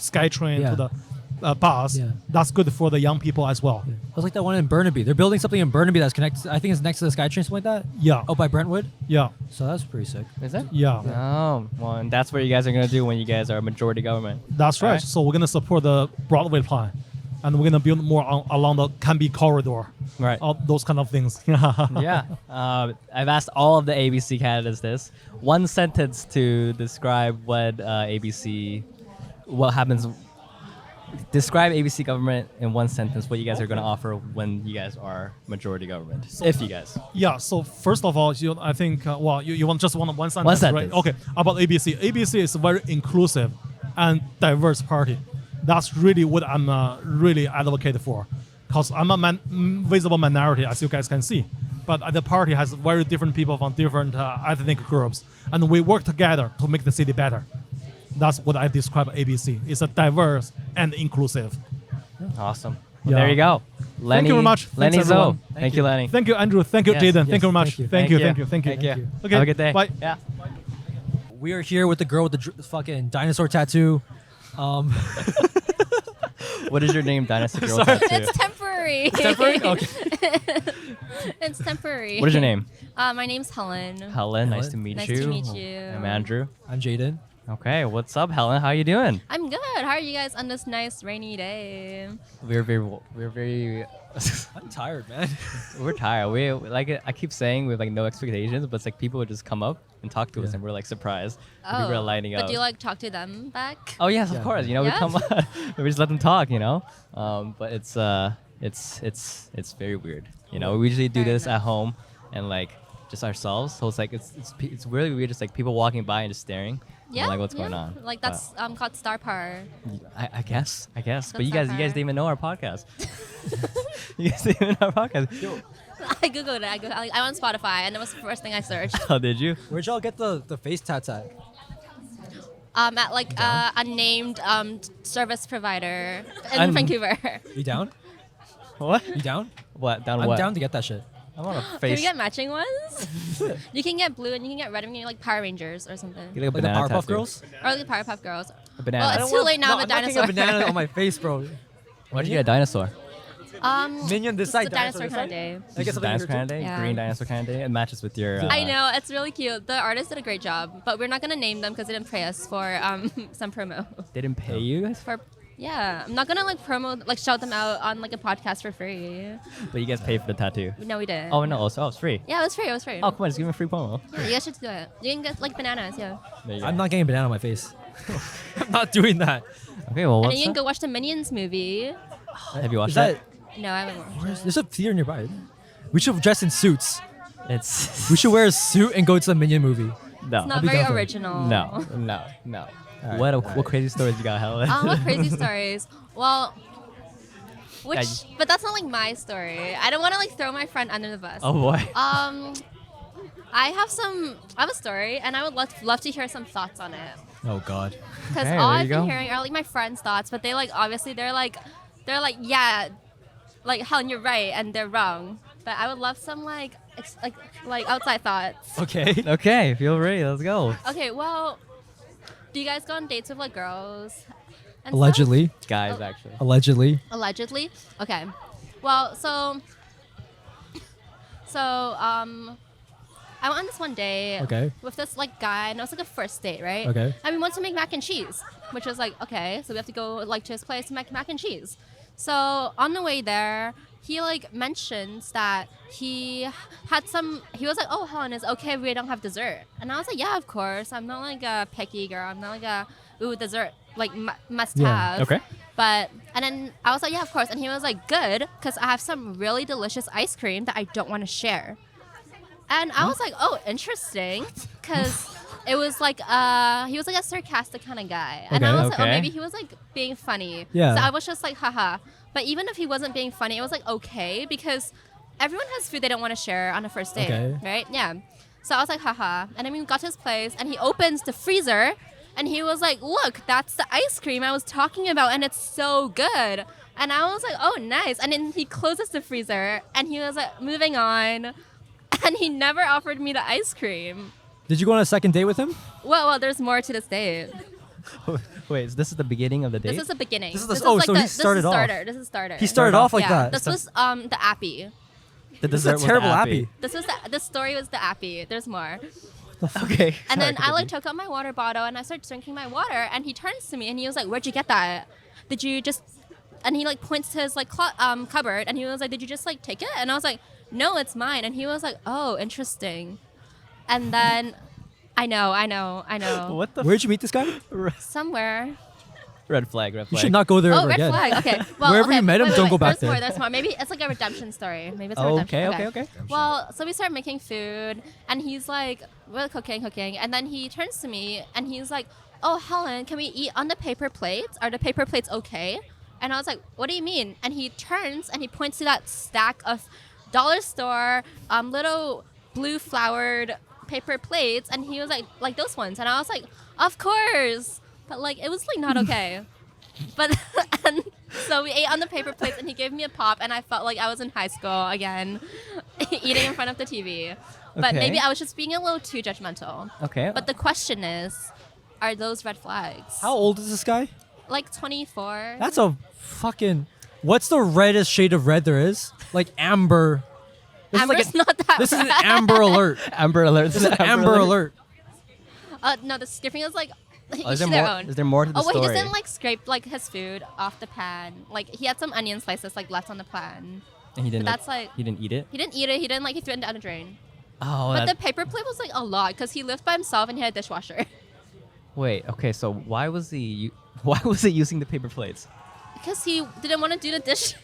SkyTrain, Yeah. to the bus, Yeah. that's good for the young people as well. It was like that one in Burnaby. They're building something in Burnaby that's connected. I think it's next to the SkyTrain, something like that. Yeah. Oh, by Brentwood. Yeah. So that's pretty sick. Is it? Yeah. Oh, well, and that's what you guys are going to do when you guys are majority government. That's right. Right. So we're going to support the Broadway plan. And we're going to build more along the Canby corridor. Right. All those kind of things. Yeah. I've asked all of the ABC candidates this. One sentence to describe what what happens. Describe ABC government in one sentence, what you guys are going to offer when you guys are majority government. If you guys. Yeah. So first of all, I think, you want one sentence, One sentence. right? Okay. About ABC. ABC is a very inclusive and diverse party. That's really what I'm really advocating for. Because I'm a visible minority, as you guys can see. But the party has very different people from different ethnic groups. And we work together to make the city better. That's what I describe ABC. It's a diverse and inclusive. Awesome. Well, Yeah. there you go. Lenny, Thank you very much. Lenny Thanks, Zhou. everyone. Thank you, Lenny. Thank you, Andrew. Thank you, Yes, Jaden. yes, Thank you very much. thank you. Thank you. Thank Thank you. you. Okay. Have a good day. Bye. Yeah. We are here with the girl with the fucking dinosaur tattoo. What is your name, Dynasty Girl Sorry. Tattoo? It's temporary. temporary. Temporary? Okay. It's temporary. What is your name? My name's Helen. Helen. Nice to meet Nice you. to meet you. I'm Andrew. I'm Jaden. Okay, what's up, Helen? How you doing? I'm good. How are you guys on this nice rainy day? We're very I'm tired, man. we're tired. We like I keep saying with like no expectations, but it's like people would just come up and talk to us, Yeah. and we're like surprised. People are lining up. But do you like talk to them back? Oh yes, of Yeah. course. You know, we Yeah? come, we just let them talk. You know, but it's very weird. You know, we usually do Very this nice. at home, and like just ourselves. So it's like it's really weird. Just like people walking by and just staring. Yeah. Like what's yeah. going on? Like that's called star power. I guess. But That's you guys not didn't fair. even know our podcast. You guys didn't even know our podcast. I googled it. I'm on Spotify, and that was the first thing I searched. Oh, did you? Where'd y'all get the face tats at? At like a named service provider in I'm- Vancouver. You down? What? You down? What? Down I'm what? down to get that shit. I'm on a Can face. we get matching ones? You can get blue and you can get red and you can get like Power Rangers or something. Get like a Like the banana Powerpuff tattoo. Girls? Or like Powerpuff Girls. A banana. Well, it's too late now. I'm a I'm not getting dinosaur. a banana on my face, bro. Why'd you get a dinosaur? Minion this it's side, the dinosaur this kind of side. day. I Just guess a something dinosaur here kind too? of day? Yeah. Green dinosaur kind of day? It matches with your... I know, it's really cute. The artists did a great job, but we're not gonna name them because they didn't pay us for some promo. They didn't pay you guys? Yeah, I'm not gonna like shout them out on like a podcast for free. But you guys paid for the tattoo. No, we didn't. Oh, no. Oh, it's free. Yeah, it was free. It was free. Oh, come on. Just give me a free promo. Yeah, you guys should do it. You can get like bananas, yeah. There you go. I'm not getting a banana on my face. I'm not doing that. Okay, well, And what's then you can up? go watch the Minions movie. Have you watched Is that? No, I haven't watched it. There's a theater nearby. We should dress in suits. It's... We should wear a suit and go to the Minion movie. No. It's not be very down for it. original. No. Alright, What crazy stories you got, Helen? What crazy stories? Well, which, Yeah, but that's not like my story. I don't want to like throw my friend under the bus. Oh, boy. I have a story, and I would love to hear some thoughts on it. Oh God. Because Okay, all there I've you been go. hearing are like my friends' thoughts, but they like obviously they're like yeah, like Helen, you're right, and they're wrong. But I would love some like outside thoughts. Okay. Okay, feel ready. Let's go. Okay, well, do you guys go on dates with like girls? and Allegedly. Guys, Oh. actually. Allegedly. stuff? Allegedly. Okay. Well, so I went on this one day Okay. with this like guy, and it was like a first date, right? Okay. And we wanted to make mac and cheese, which was like, okay, so we have to go like to his place to make mac and cheese. So on the way there, he like mentions that he was like, oh, Helen, is it okay if we don't have dessert? And I was like, yeah, of course. I'm not like a picky girl. I'm not like a, ooh, dessert, like must Yeah. have. Okay. And then I was like, yeah, of course. And he was like, good, because I have some really delicious ice cream that I don't want to share. And I was like, oh, interesting, because it was like he was like a sarcastic kind of guy, and I Okay. was like, oh, Okay. maybe he was like being funny. Yeah. So I was just like, haha. But even if he wasn't being funny, it was like okay, because everyone has food they don't want to share on a first date, Okay. right? Yeah. So I was like, haha. And then we got to his place, and he opens the freezer, and he was like, look, that's the ice cream I was talking about, and it's so good. And I was like, oh, nice. And then he closes the freezer, and he was like, moving on. And he never offered me the ice cream. Did you go on a second date with him? Well, there's more to this date. Wait, so this is the beginning of the date? This is the beginning. This is the- oh, so he started off. This is starter. He started off like yeah, that. this was the appy. The This is dessert a was terrible the appy. This was the story was the appy. There's more. Okay. And then Sorry, I like continue. took out my water bottle and I started drinking my water, and he turns to me and he was like, "Where'd you get that? Did you just?" And he like points to his like cupboard, and he was like, "Did you just like take it?" And I was like, "No, it's mine." And he was like, "Oh, interesting." And then I know. What the Where'd you meet this guy? Somewhere. Red flag. You should not go there Oh, ever red again. flag. Okay. Well, Wherever okay, you met him, wait, don't wait, go back there's More, there. there's more. Maybe it's like a redemption story. Maybe it's a Oh, redemption. okay. Well, so we start making food, and he's like, we're cooking, and then he turns to me, and he's like, "Oh, Helen, can we eat on the paper plates? Are the paper plates okay?" And I was like, "What do you mean?" And he turns and he points to that stack of dollar store little blue flowered paper plates, and he was like those ones, and I was like, "Of course," but like it was like not okay. But and so we ate on the paper plates, and he gave me a pop, and I felt like I was in high school again, eating in front of the TV. But Okay. maybe I was just being a little too judgmental. Okay. But the question is, are those red flags? How old is this guy? Like 24. That's a fucking. What's the reddest shade of red there is? Like amber. Amber's not that This is an red. amber alert. Amber Alert. This is an amber alert. No, the skipping is like Oh, is each there their more? own. Is there more to the Oh wait, story? he doesn't like scrape like his food off the pan. Like he had some onion slices like left on the pan. And he didn't. But that's like he didn't eat it. he didn't eat it. He didn't like he threw it down the drain. Oh, But that, the paper plate was like a lot because he lived by himself and he had a dishwasher. wait. Okay, so why was he using the paper plates? Because he didn't want to do the dishes.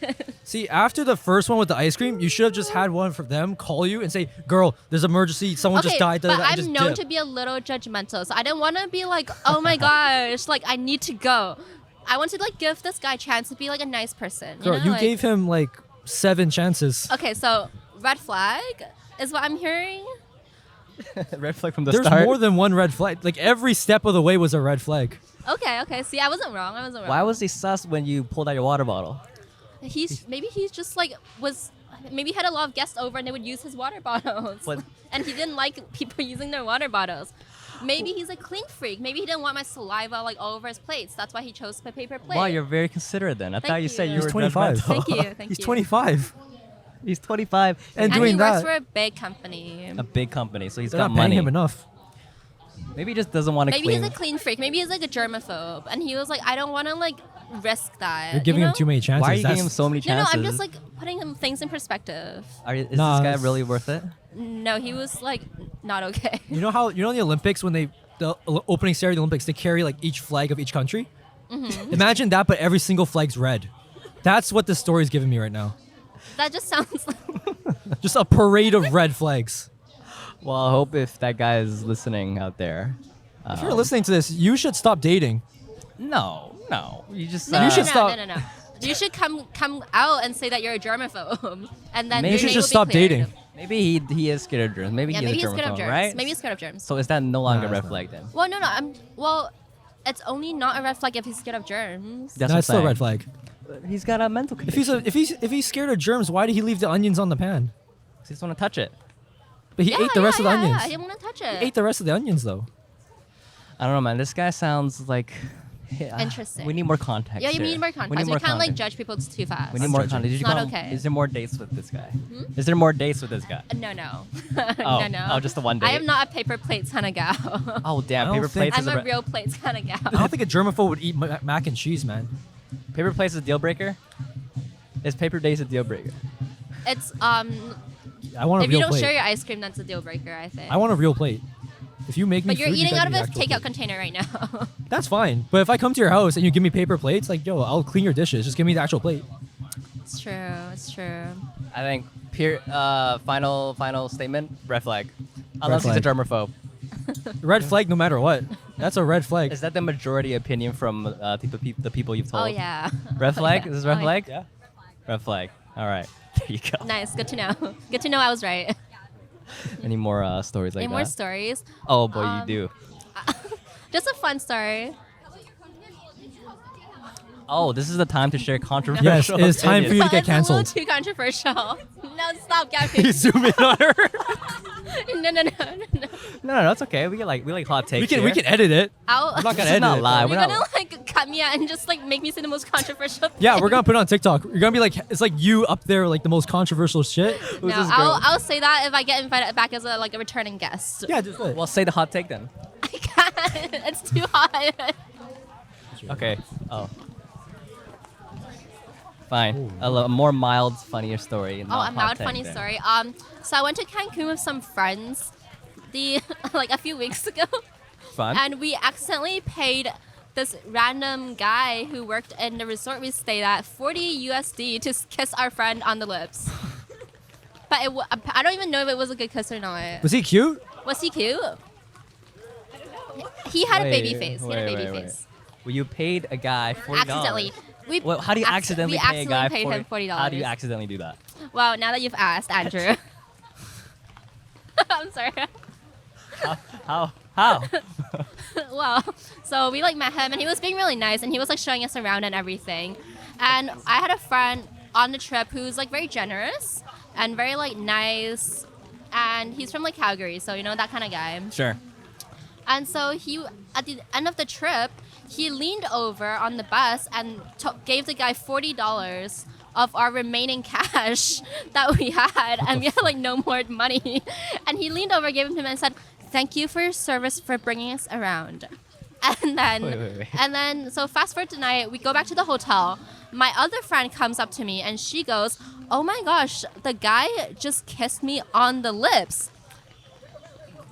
See, after the first one with the ice cream, you should have just had one for them, call you and say, girl, there's an emergency, someone just died. but and just I'm known dip. to be a little judgmental, so I didn't want to be like, oh my gosh, like I need to go. I want to like give this guy a chance to be like a nice person. Girl, know? you like, gave him like 7 chances. Okay, so red flag is what I'm hearing. Red flag from the There's start. more than one red flag. Like every step of the way was a red flag. Okay. See, I wasn't wrong. Why was he sus when you pulled out your water bottle? Maybe he's just like maybe he had a lot of guests over and they would use his water bottles. What? And he didn't like people using their water bottles. Maybe he's a clean freak. Maybe he didn't want my saliva like all over his plates. That's why he chose the paper plate. Wow, you're very considerate then. I Thank thought you said you. you He's were 25. judgmental. Thank He's you. 25. He's 25 And And doing he that, works for a big company. a big company, so he's they're got not paying money. him enough. Maybe he just doesn't want to Maybe clean. he's a clean freak. Maybe he's like a germaphobe. And he was like, I don't want to like risk that. You're giving you him know? too many chances. Why are you giving That's- him so many No, chances? I'm just like putting him things in perspective. Is Nah, this guy it's- really worth it? No, he was like not okay. You know how in the Olympics when the opening ceremony of the Olympics they carry like each flag of each country. Mm-hmm. Imagine that, but every single flag's red. That's what this story's giving me right now. That just sounds like Just a parade of red flags. Well, I hope if that guy is listening out there. If you're listening to this, you should stop dating. No. You just. no, You should stop- no. You should come out and say that you're a germaphobe, and then Maybe You your should name just will stop be cleared. dating. Maybe he is scared of germs. Maybe Yeah, he maybe is he's a scared of germaphobe, germs. right? Maybe he's scared of germs. So is that no longer Nah, red it's flag then? Well, no. It's only not a red flag if he's scared of germs. That's That's what still a I'm red saying. flag. He's got a mental condition. If he's scared of germs, why did he leave the onions on the pan? He just want to touch it. But he ate the rest of the onions. Yeah, he didn't want to touch it. He ate the rest of the onions though. I don't know, man. This guy sounds like. Interesting. We need more context. Yeah, you here. need more We context. need You more can't like context. judge people too fast. We need more judging. context. Did you Not go- okay. Is there more dates with this guy? Is there more dates with this guy? No. Oh. no. Oh, just the one I date? am not a paper plates kind of gal. Oh damn! I don't Paper think- plates I'm is a a real plates kind of gal. I don't think a germaphobe would eat mac and cheese, man. paper plates is a deal breaker. Is paper dates a deal breaker? It's I want a if you real don't plate. share your ice cream, that's a deal breaker, I think. I want a real plate. If you make me But you're food, you eating gotta out of be a actual takeout plate. container right now. That's fine. But if I come to your house and you give me paper plates, like, yo, I'll clean your dishes. Just give me the actual plate. It's true. I think final statement. Red flag. Red Unless he's a flag. germaphobe. Red flag no matter what. That's a red flag. Is that the majority opinion from the people you've told? Oh yeah. Red flag? Is this red Oh, flag? Yeah. Red flag. All right. There you go. Nice. Good to know. Good to know I was right. Any more stories like Any that? more stories? Oh boy, you Um, do. Just a fun story. Oh, this is the time to share controversial. Yes, it is time for you to But get it's canceled. a little too controversial. No, stop, Gabby. You zoom in on her. no. No, that's okay. We like hot takes. we can edit it. I'll, I'm not This gonna is edit not it. live. You're We're gonna not. like cut me out and just like make me say the most controversial thing. Yeah, we're gonna put it on TikTok. You're gonna be like, it's like you up there, like the most controversial shit. Who's No, this girl? I'll say that if I get invited back as a returning guest. Yeah, just do it. Well, say the hot take then. I can't. It's too hot. Okay. Oh. Fine. A more mild, funnier story. Oh, not a hot mild take funny then. story. So I went to Cancun with some friends, like a few weeks ago, Fun. and we accidentally paid this random guy who worked in the resort we stayed at $40 to kiss our friend on the lips. But I don't even know if it was a good kiss or not. Was he cute? Was he cute? He had a baby Wait, face. He had a wait, baby wait, face. Well, you paid a guy $40. Accidentally. Well, how do you accidentally we pay a guy accidentally paid him $40. How do you accidentally do that? Well, now that you've asked, Andrew. I'm sorry. How? Well, so we like met him and he was being really nice and he was like showing us around and everything. And I had a friend on the trip who's like very generous and very like nice, and he's from like Calgary, so you know that kind of guy. Sure. And so he, at the end of the trip, he leaned over on the bus and gave the guy $40 of our remaining cash that we had, and we had like no more money. And he leaned over, gave it to him, and said, "Thank you for your service for bringing us around." And then, Wait. and then, so fast forward tonight, we go back to the hotel. My other friend comes up to me and she goes, "Oh my gosh, the guy just kissed me on the lips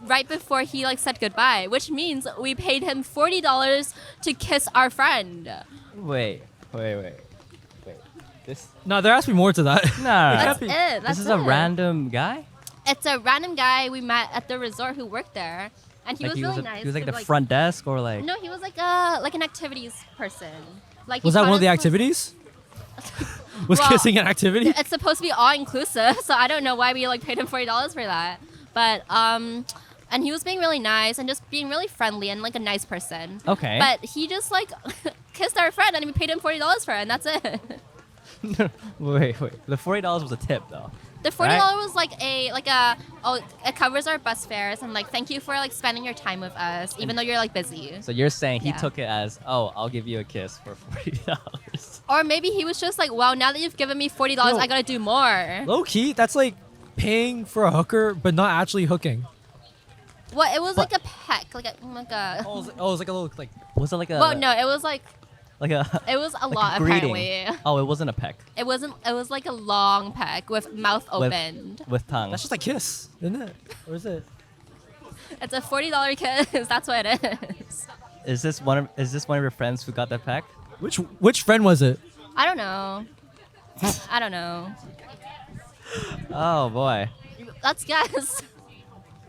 right before he like said goodbye," which means we paid him $40 to kiss our friend. Wait. This. No, there has to be more to that. No. That's it. That's This is it. a random guy. It's a random guy we met at the resort who worked there, and he Like was really nice. He was like to, the front desk or like. No, he was like an activities person. Like Was he that taught one of the us- activities? Was Well, kissing an activity? It's supposed to be all inclusive, so I don't know why we like paid him $40 for that. But and he was being really nice and just being really friendly and like a nice person. Okay. But he just like kissed our friend and we paid him $40 for it, and that's it. Wait. The $40 was a tip though. The $40 was like it covers our bus fares and like thank you for like spending your time with us even though you're like busy. So you're saying he Yeah. took it as, oh, I'll give you a kiss for $40. Or maybe he was just like, well, now that you've given me $40, No. I gotta do more. Low key, that's like paying for a hooker, but not actually hooking. Well, it was But- like a peck, like a. Oh, it was like a little like. Was it like a? Well, no, it was like Like a. it was a like lot a greeting. apparently. Oh, it wasn't a peck. It wasn't. It was like a long peck with mouth With- opened. With tongue. That's just a kiss, isn't it? Or is it? It's a $40 kiss. That's what it is. Is this one of your friends who got that peck? Which friend was it? I don't know. I don't know. Oh boy. Let's guess.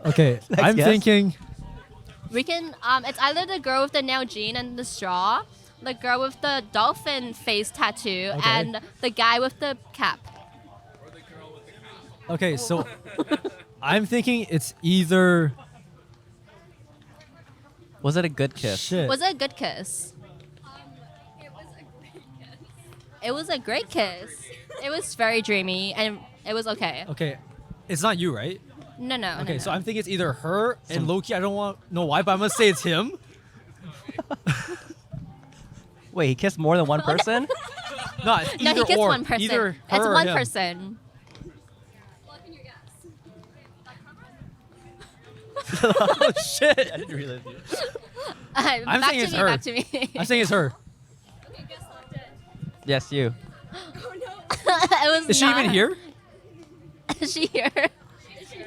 Okay, Next I'm guess. thinking. We can. It's either the girl with the Nalgene and the straw, the girl with the dolphin face tattoo, Okay. and the guy with the cap. Okay, so I'm thinking it's either. Was it a good kiss? Shit. Was it a good kiss? It was a great kiss. It was very dreamy and it was okay. Okay, it's not you, right? No. Okay, no. so I'm thinking it's either her and Loki. I don't know why, but I'm gonna say it's him. Wait, he kissed more than one person? No, it's either No, he kissed or. one person. Either her It's or one him. person. Oh shit! I didn't realize you. I'm back saying to it's me, her. back to me. I'm saying it's her. Yes, you. It was Is she not- even here? Is she here?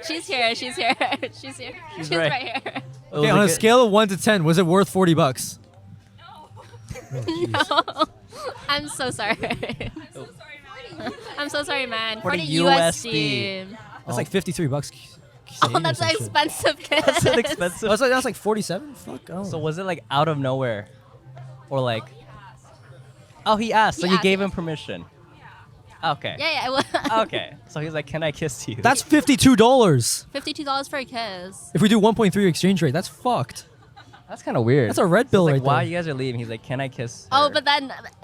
She's here. She's here. She's here. She's right. right here. It Okay, was on a good- scale of 1 to 10, was it worth $40? No. I'm so sorry. I'm so sorry, man. 40 40 USD. USD. That's like $53. Oh, Canadian or that's some an shit. expensive kiss. That's an expensive. That's like 47. Fuck. Oh. So was it like out of nowhere, or like? Oh, he asked, so He you asked. gave him permission. Okay. Yeah, it was. Okay. So he's like, "Can I kiss you?" That's $52. $52 for a kiss. If we do 1.3 exchange rate, that's fucked. That's kind of weird. That's a red So bill it's like, right while there. you guys are leaving, he's like, "Can I kiss?" Oh, her?"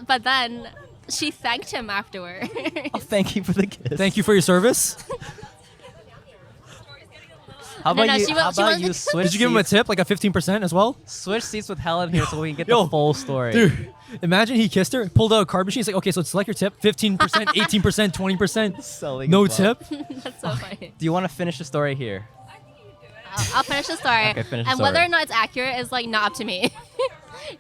but then she thanked him afterward. Oh, thank you for the kiss. Thank you for your service. How No, about no, you? she wa- How she about wanted you to- switch? Did you give him a seats- tip, like a 15% as well? Switch seats with Helen here so we can get Yo. the full story. Dude, imagine he kissed her, pulled out a card machine. He's like, okay, so select your tip 15%, 18%, 20%. Selling No as well. tip? That's so funny. Do you want to finish the story here? I'll finish the story. Okay, finish the and whether story. or not it's accurate is like not up to me.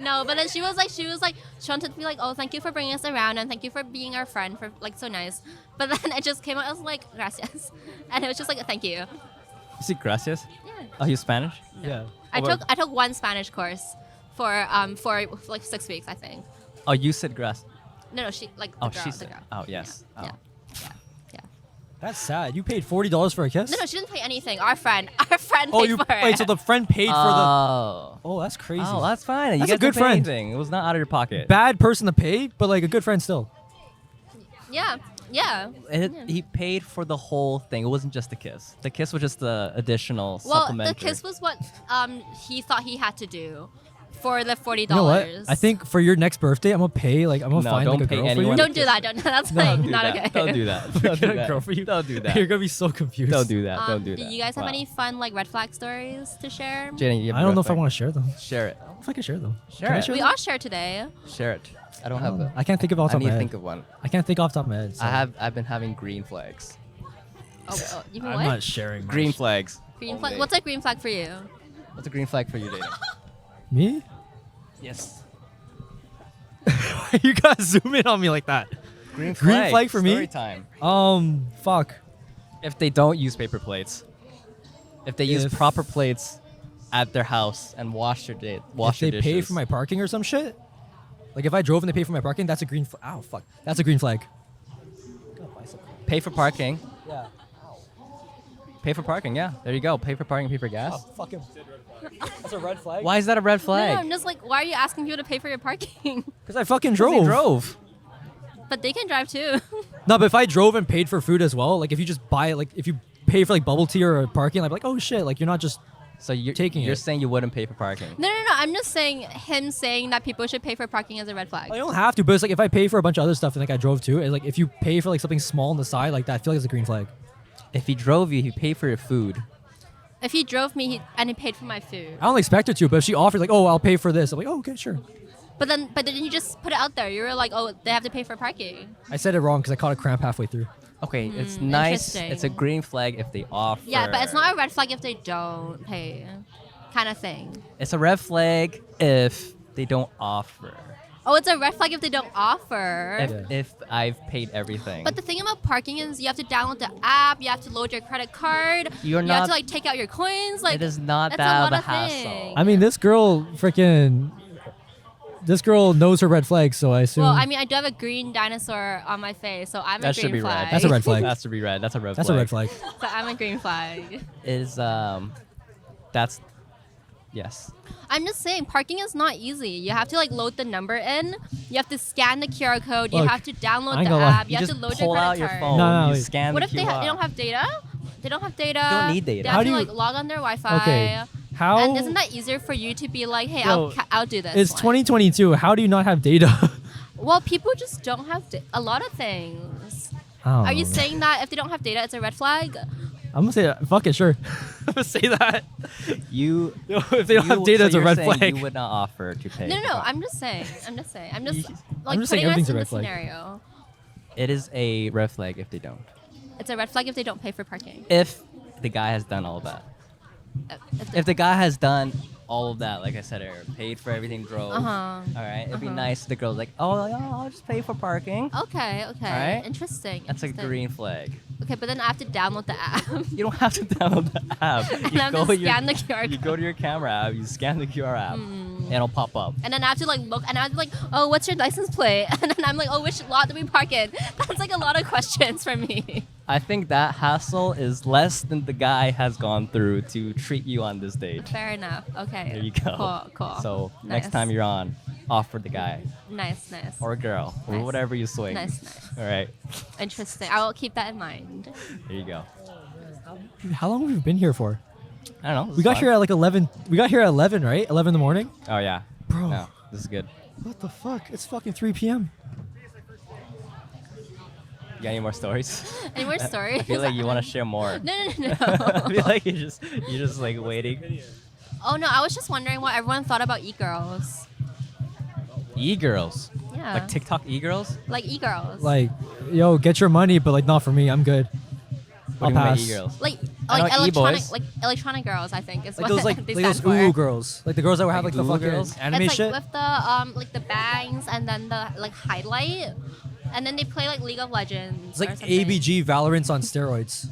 No, but then she wanted to be like, oh, thank you for bringing us around and thank you for being our friend, for like so nice. But then it just came out, I was like, gracias, and it was just like, thank you. You see, gracias. Yeah. Oh, you Spanish? Yeah. I Well, took one Spanish course for like 6 weeks, I think. Oh, you said grass. No, she like the Oh, girl, she the said. girl. Oh, yes. Yeah. Oh. Yeah. That's sad. You paid $40 for a kiss? No, she didn't pay anything. Our friend Oh, paid you for it. wait. So the friend paid for the. Oh. Oh, that's crazy. Oh, that's fine. You That's a guys good didn't pay friend. anything. It was not out of your pocket. Bad person to pay, but like a good friend still. Yeah. He paid for the whole thing. It wasn't just the kiss. The kiss was just the additional Well, supplementary. the kiss was what he thought he had to do for the $40. You know what? I think for your next birthday, I'm gonna pay. Like I'm gonna No, find don't like a pay girl for anyone you. Don't do that. Don't. That's No, like don't do not that. okay. Don't do that. Don't do Get a that. girl for you. Don't do that. You're gonna be so confused. Don't do that. Don't do Do that. you guys have Wow. any fun like red flag stories to share? Jaden, you have I don't know red if I flag. want to share them. Share it. If I can share them. Share Can I it. share We them? all share today. Share it. I don't have it. I can't think of off the I top need of to my think head. of one. I can't think off the top of my head. So I've been having green flags. Oh, you mean I'm what? not sharing. much. Green flags. Green all flag. day. What's a green flag for you? What's a green flag for you, Jaden? Me? Yes. You guys zoom in on me like that. Green flag for me? Story time. Fuck. If they don't use paper plates, if they use If- proper plates at their house and wash their If they pay for my parking or some shit. Like if I drove and they pay for my parking, that's a green. Ow, fuck. That's a green flag. pay for parking. Yeah. Pay for parking. Yeah, there you go. Pay for parking. Pay for gas. Fucking. That's a red flag. Why is that a red No, flag? I'm just like, why are you asking people to pay for your parking? Because I fucking 'Cause drove. they drove. But they can drive too. No, but if I drove and paid for food as well, like if you just buy it, like if you pay for like bubble tea or parking, I'd be like, oh shit, like you're not just. So you're Taking You're it. saying you wouldn't pay for parking. No. I'm just saying him saying that people should pay for parking is a red flag. I don't have to, but it's like if I pay for a bunch of other stuff and like I drove too, it's like if you pay for like something small on the side like that, I feel like it's a green flag. If he drove you, he paid for your food. If he drove me and he paid for my food. I don't expect her to, but if she offered like, oh, I'll pay for this, I'm like, oh, okay, sure. But then you just put it out there. You were like, oh, they have to pay for parking. I said it wrong because I caught a cramp halfway through. Okay, it's nice. Interesting. It's a green flag if they offer. Yeah, but it's not a red flag if they don't pay, kind of thing. It's a red flag if they don't offer. Oh, it's a red flag if they don't offer. If I've paid everything. But the thing about parking is you have to download the app, you have to load your credit card, You're you not- have to like take out your coins. Like it is not that's that a of lot a hassle. things. I mean, this girl knows her red flags, so I assume. Well, I mean, I do have a green dinosaur on my face, so I'm That a should green be flag. red. That's a red flag. That's to be red. That's a red that's flag. a red flag. So I'm a green flag. That's yes. I'm just saying, parking is not easy. You have to like load the number in. You have to scan the QR code. You Look, have to I download ain't the gonna lie. app. You, You have just to load pull your out credit your card. phone. No, you wait. scan What the if QR. they don't have data? They don't have data. You don't need data. They How have do to you- like log on their Wi-Fi. Okay, how? And isn't that easier for you to be like, hey, Yo, I'll do this. It's one. 2022. How do you not have data? Well, people just don't have a lot of things. Are you saying that if they don't have data, it's a red flag? I'm gonna say that. Fuck it, sure. I'm gonna say that. You If they don't have data, so it's a you're red saying flag. You would not offer to pay. No. for I'm just saying. I'm just like I'm just putting saying us everything's a in the red flag. scenario. It is a red flag if they don't. It's a red flag if they don't pay for parking. If the guy has done all of that. If the guy has done all of that, like I said earlier, paid for everything, drove. Uh-huh. All right, it'd be nice. The girl's like, oh, yeah, I'll just pay for parking. Okay. Alright. Interesting. That's a interesting. green flag. Okay, but then I have to download the app. You don't have to download the app. And You I have go to to your- scan the QR You go to your camera app, you scan the QR app, and it'll pop up. And then I have to like look, and I have to like, oh, what's your license plate? And then I'm like, oh, which lot do we park in? That's like a lot of questions for me. I think that hassle is less than the guy has gone through to treat you on this date. Fair enough. Okay. There you go. Cool. So next Nice. time you're on, offer the guy Nice. or a girl or Nice. whatever you swing. Nice. All right. Interesting. I will keep that in mind. There you go. How long have we been here for? I don't know. We got here at like 11. We got here at 11, right? 11 in the morning. Oh yeah. Bro. No, this is good. What the fuck? It's fucking 3 p.m. You got any more stories? Any more stories? I feel like you want to share more. No. I feel like you're just like waiting. Oh no, I was just wondering what everyone thought about e-girls. E-girls. Yeah. Like TikTok e-girls? Like e-girls. Like, yo, get your money, but like not for me. I'm good. What I'll do you mean by pass. e-girls? Like I know electronic, e-boys. like electronic girls. I think is Like what those like they those stand for. ooh girls, like the girls that would have Like like the ooh fucking girls? anime It's shit. like with the like the bangs and then the like highlight, and then they play like League of Legends. It's like or something. ABG Valorant's on steroids.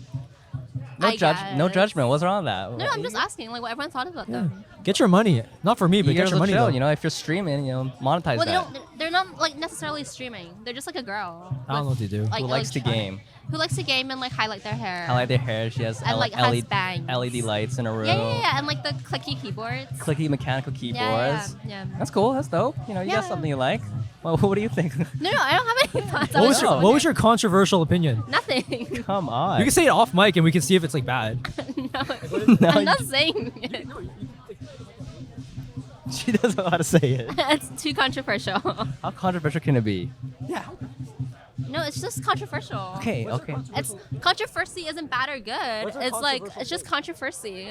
No I no guess. judgment. What's wrong with that? No, I'm just asking like what everyone thought about Yeah. them. Get your money, not for me, but E-girls get your will money. chill, Though. you know, if you're streaming, monetize Well, they that. don't. They're not like necessarily streaming. They're just like a girl. I don't know what they do. Like Who likes to electronic- game? Who likes to game and like highlight their hair? Highlight their hair. She has And, like, has LED, bangs. LED lights in a room. Yeah, and like the clicky keyboards. Clicky mechanical keyboards. Yeah. That's cool. That's dope. You know, you got Yeah. something you like. Well, what do you think? No, I don't have any thoughts. I What was just your know. What was your controversial opinion? Nothing. Come on. You can say it off mic and we can see if it's like bad. No, No, I'm you- not saying it. She doesn't know how to say it. It's too controversial. How controversial can it be? No, it's just controversial. Okay, okay. It's controversy isn't bad or good. It's like it's just controversy.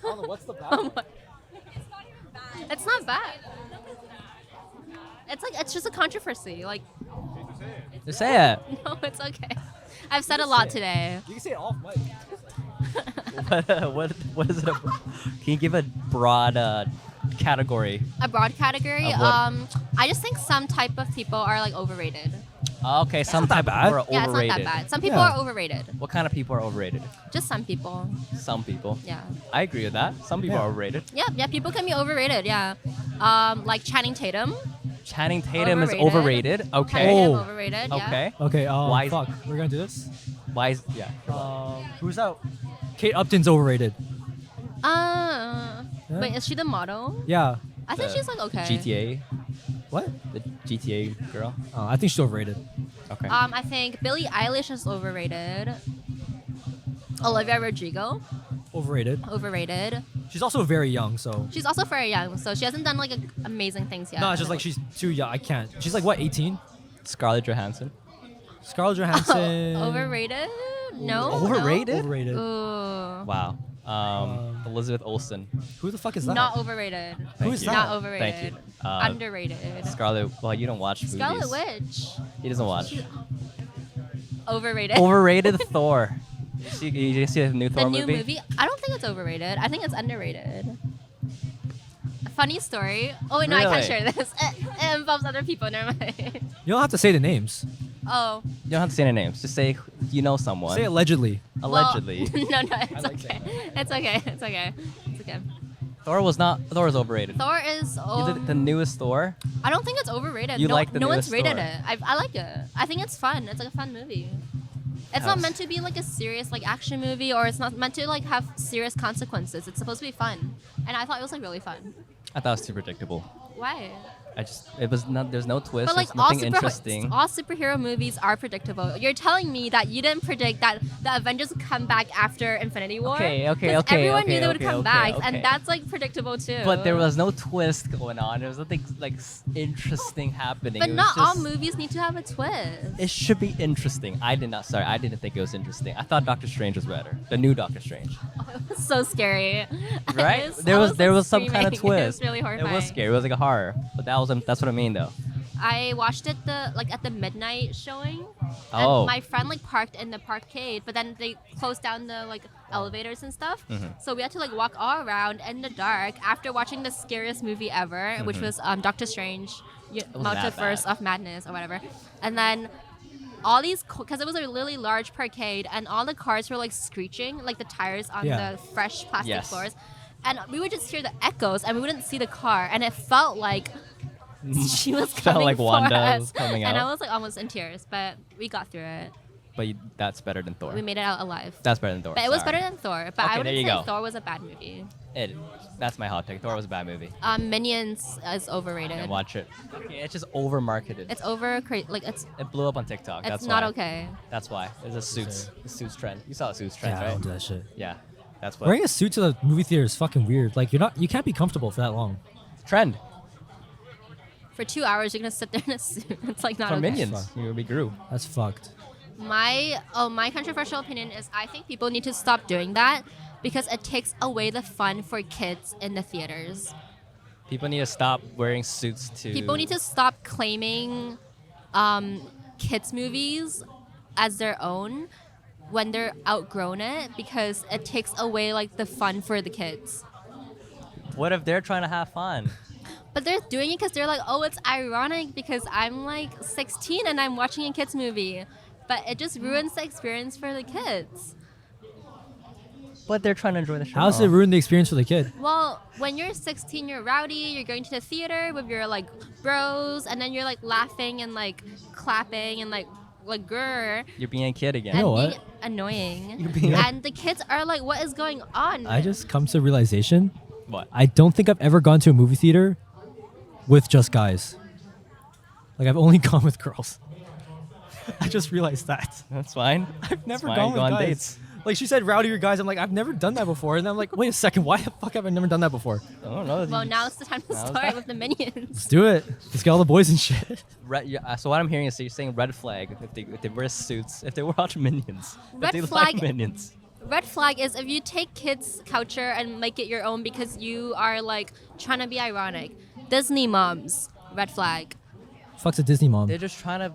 What's the bad? It's not bad. It's just a controversy. Like Just say it. no, it's okay. I've said a lot today. You can say it off mic. What is it? Can you give a broad category? A broad category. Of what? I just think some type of people are like overrated. Okay, some not type that of people are Yeah, it's overrated. not that bad. Some people Yeah. are overrated. What kind of people are overrated? Just some people. Some people. Yeah. I agree with that. Some people Yeah. are overrated. Yeah, people can be overrated. Yeah. Like Channing Tatum. Channing Tatum is Overrated. overrated. Okay. Channing Tatum Oh. overrated. Yeah. Okay. Okay. Why is- Fuck. We're gonna do this. Why is yeah? Who's out? Kate Upton's overrated. Wait, is she the model? Yeah. I think The she's like okay. GTA. What? The GTA girl. I think she's overrated. Okay. I think Billie Eilish is overrated. Olivia Rodrigo, Overrated. overrated. She's also very young, so. She's also very young, so she hasn't done like amazing things yet. No, it's just like she's too young. I can't. She's like what, 18? Scarlett Johansson. Scarlett Johansson. Overrated? No. Overrated? Overrated. No. Ooh. Wow. Elizabeth Olsen. Who the fuck is that? Not overrated. Who is you. that? Not overrated. Thank you. Underrated. Scarlet. Well, you don't watch movies. Scarlet Witch. He doesn't watch. Overrated. Overrated Thor. You see the new The Thor new movie? I don't think it's overrated. I think it's underrated. A funny story. Oh wait, no, I can't Really? share this. It involves other people. Never mind. You don't have to say the names. Oh. You don't have to say any names. Just say you know someone. Say allegedly. Allegedly. Well, no, it's like okay. It's okay. It's okay. It's okay. Thor is overrated. Thor is. The newest Thor. I don't think it's overrated. You no, like the no one's newest rated Thor. it. I like it. I think it's fun. It's like a fun movie. It's not How's- meant to be like a serious like action movie, or it's not meant to like have serious consequences. It's supposed to be fun, and I thought it was like really fun. I thought it was too predictable. Why? It was not. There's no twist. But like There's nothing all interesting. superhero movies are predictable. You're telling me that you didn't predict that the Avengers would come back after Infinity War? Okay, 'Cause everyone knew they would come back, and that's like predictable too. But there was no twist going on. There was nothing like interesting happening. But It was not all just- movies need to have a twist. It should be interesting. I didn't think it was interesting. I thought Doctor Strange was better. The new Doctor Strange. It was so scary. Right? I There was like, some kind of screaming. twist. It was really horrifying. It was scary. It was like a horror. But that's what I mean though. I watched it at the midnight showing. Oh. And my friend like parked in the parkade, but then they closed down the like elevators and stuff. Mhm. So we had to like walk all around in the dark after watching the scariest movie ever, which Mhm. was Doctor Strange, wasn't that Multiverse bad. of Madness or whatever. And then all these, because it was a really large parkade, and all the cars were like screeching, like the tires on Yeah. the fresh plastic Yes. floors. And we would just hear the echoes, and we wouldn't see the car, and it felt like she was Felt coming like for Wanda us. was coming And I out. was like almost in tears, but we got through it. But that's better than Thor. We made it out alive. That's better than Thor. But it was sorry. better than Thor. But Okay, I there wouldn't you say go. Thor was a bad movie. That's my hot take. Thor was a bad movie. Minions is overrated. And watch it. Okay, it's just over marketed. It's over like it's It blew up on TikTok. it's That's not why. okay. That's why. There's a suits trend. You saw a suits trend, Yeah, I right? don't do that shit. Yeah. That's what. Wearing a suit to the movie theater is fucking weird. Like you can't be comfortable for that long. Trend. For 2 hours you're gonna sit there in a suit. It's like not For okay. Minions. You be grew. That's fucked. My controversial opinion is I think people need to stop doing that because it takes away the fun for kids in the theaters. People need to stop wearing suits to. People need to stop claiming kids movies as their own when they're outgrown it because it takes away like the fun for the kids. What if they're trying to have fun? But they're doing it because they're like, oh, it's ironic because I'm like 16 and I'm watching a kids movie. But it just ruins the experience for the kids. But they're trying to enjoy the show. How does it ruin the experience for the kid? Well, when you're 16, you're rowdy, you're going to the theater with your like bros, and then you're like laughing and like clapping and like grr. You're being a kid again. You know and what? being annoying. You're being- And the kids are like, what is going on? I just come to the realization. What? I don't think I've ever gone to a movie theater with just guys. Like I've only gone with girls. I just realized that. That's fine. I've never fine, gone with go on guys. dates. Like she said, rowdier guys. I'm like, I've never done that before. And I'm like, wait a second, why the fuck have I never done that before? I don't know. Well, now it's the time to start with the minions. Let's do it. Let's get all the boys and shit. So what I'm hearing is that you're saying red flag if they wear suits, if they watch Minions, Red if they flag- like Minions. Red flag is if you take kids' culture and make it your own because you are like trying to be ironic. Disney moms, red flag. Fuck's a Disney mom. They're just trying to,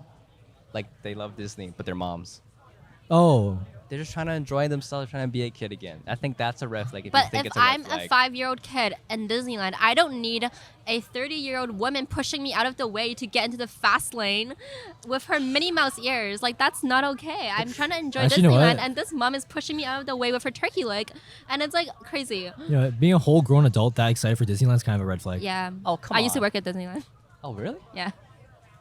like, they love Disney, but they're moms. Oh. They're just trying to enjoy themselves, trying to be a kid again. I think that's a red flag if you But think if it's a red I'm flag. a 5-year-old kid in Disneyland, I don't need a 30-year-old woman pushing me out of the way to get into the fast lane with her Minnie Mouse ears. Like, that's not okay. I'm trying to enjoy Actually, you know Disneyland, what? and this mom is pushing me out of the way with her turkey leg, and it's like crazy. You know, being a whole grown adult that excited for Disneyland is kind of a red flag. Yeah. Oh, come I used to on. work at Disneyland. Oh, really? Yeah.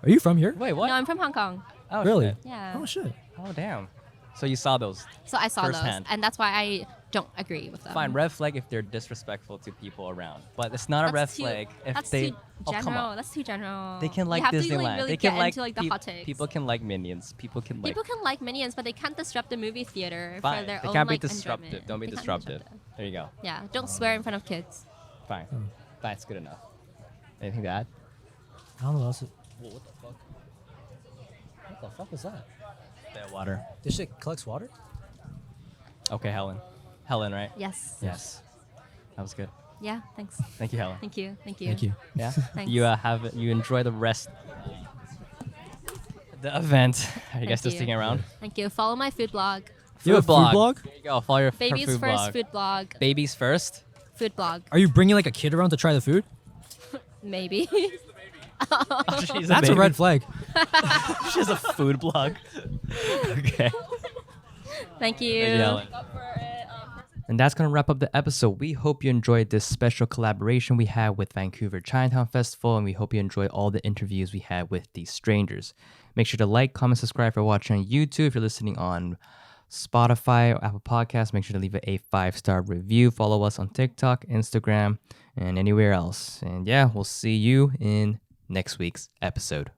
Are you from here? Wait, what? No, I'm from Hong Kong. Oh, Really? shit. Yeah. Oh shit. Oh, damn. So you saw those. So I saw those, Firsthand. and that's why I don't agree with them. Fine, red flag if they're disrespectful to people around. But it's not a red That's too- flag if that's they... too Oh, come general. on. That's too general. They can like you have Disneyland. To, like, really they can get like, into like the hot takes. people can like Minions. People can like... People can like Minions, but they can't disrupt the movie theater Fine. for their They own can't be like, disruptive. enjoyment. Don't be They can't disruptive. There you go. Yeah, don't swear in front of kids. Fine. That's good enough. Anything to add? I don't know what else. What the fuck? What the fuck is that? Bad water. This shit collects water? Okay, Helen. Helen, right? Yes. Yes. That was good. Yeah. Thanks. Thank you, Helen. Thank you. Thank you. Thank you. Yeah. Thanks. You enjoy the rest. The event. Are you guys still you. sticking around? Thank you. Follow my food blog. You have a food blog? There you go. Follow your her Babies food first blog. food blog. Babies first. Food blog. Are you bringing like a kid around to try the food? Maybe. Oh, she's That's a baby. red flag. She has a food blog. Okay. Thank you. Thank you, Helen. And that's going to wrap up the episode. We hope you enjoyed this special collaboration we had with Vancouver Chinatown Festival, and we hope you enjoy all the interviews we had with these strangers. Make sure to like, comment, subscribe if you're watching on YouTube. If you're listening on Spotify or Apple Podcasts, make sure to leave it a 5-star review. Follow us on TikTok, Instagram, and anywhere else. And yeah, we'll see you in next week's episode.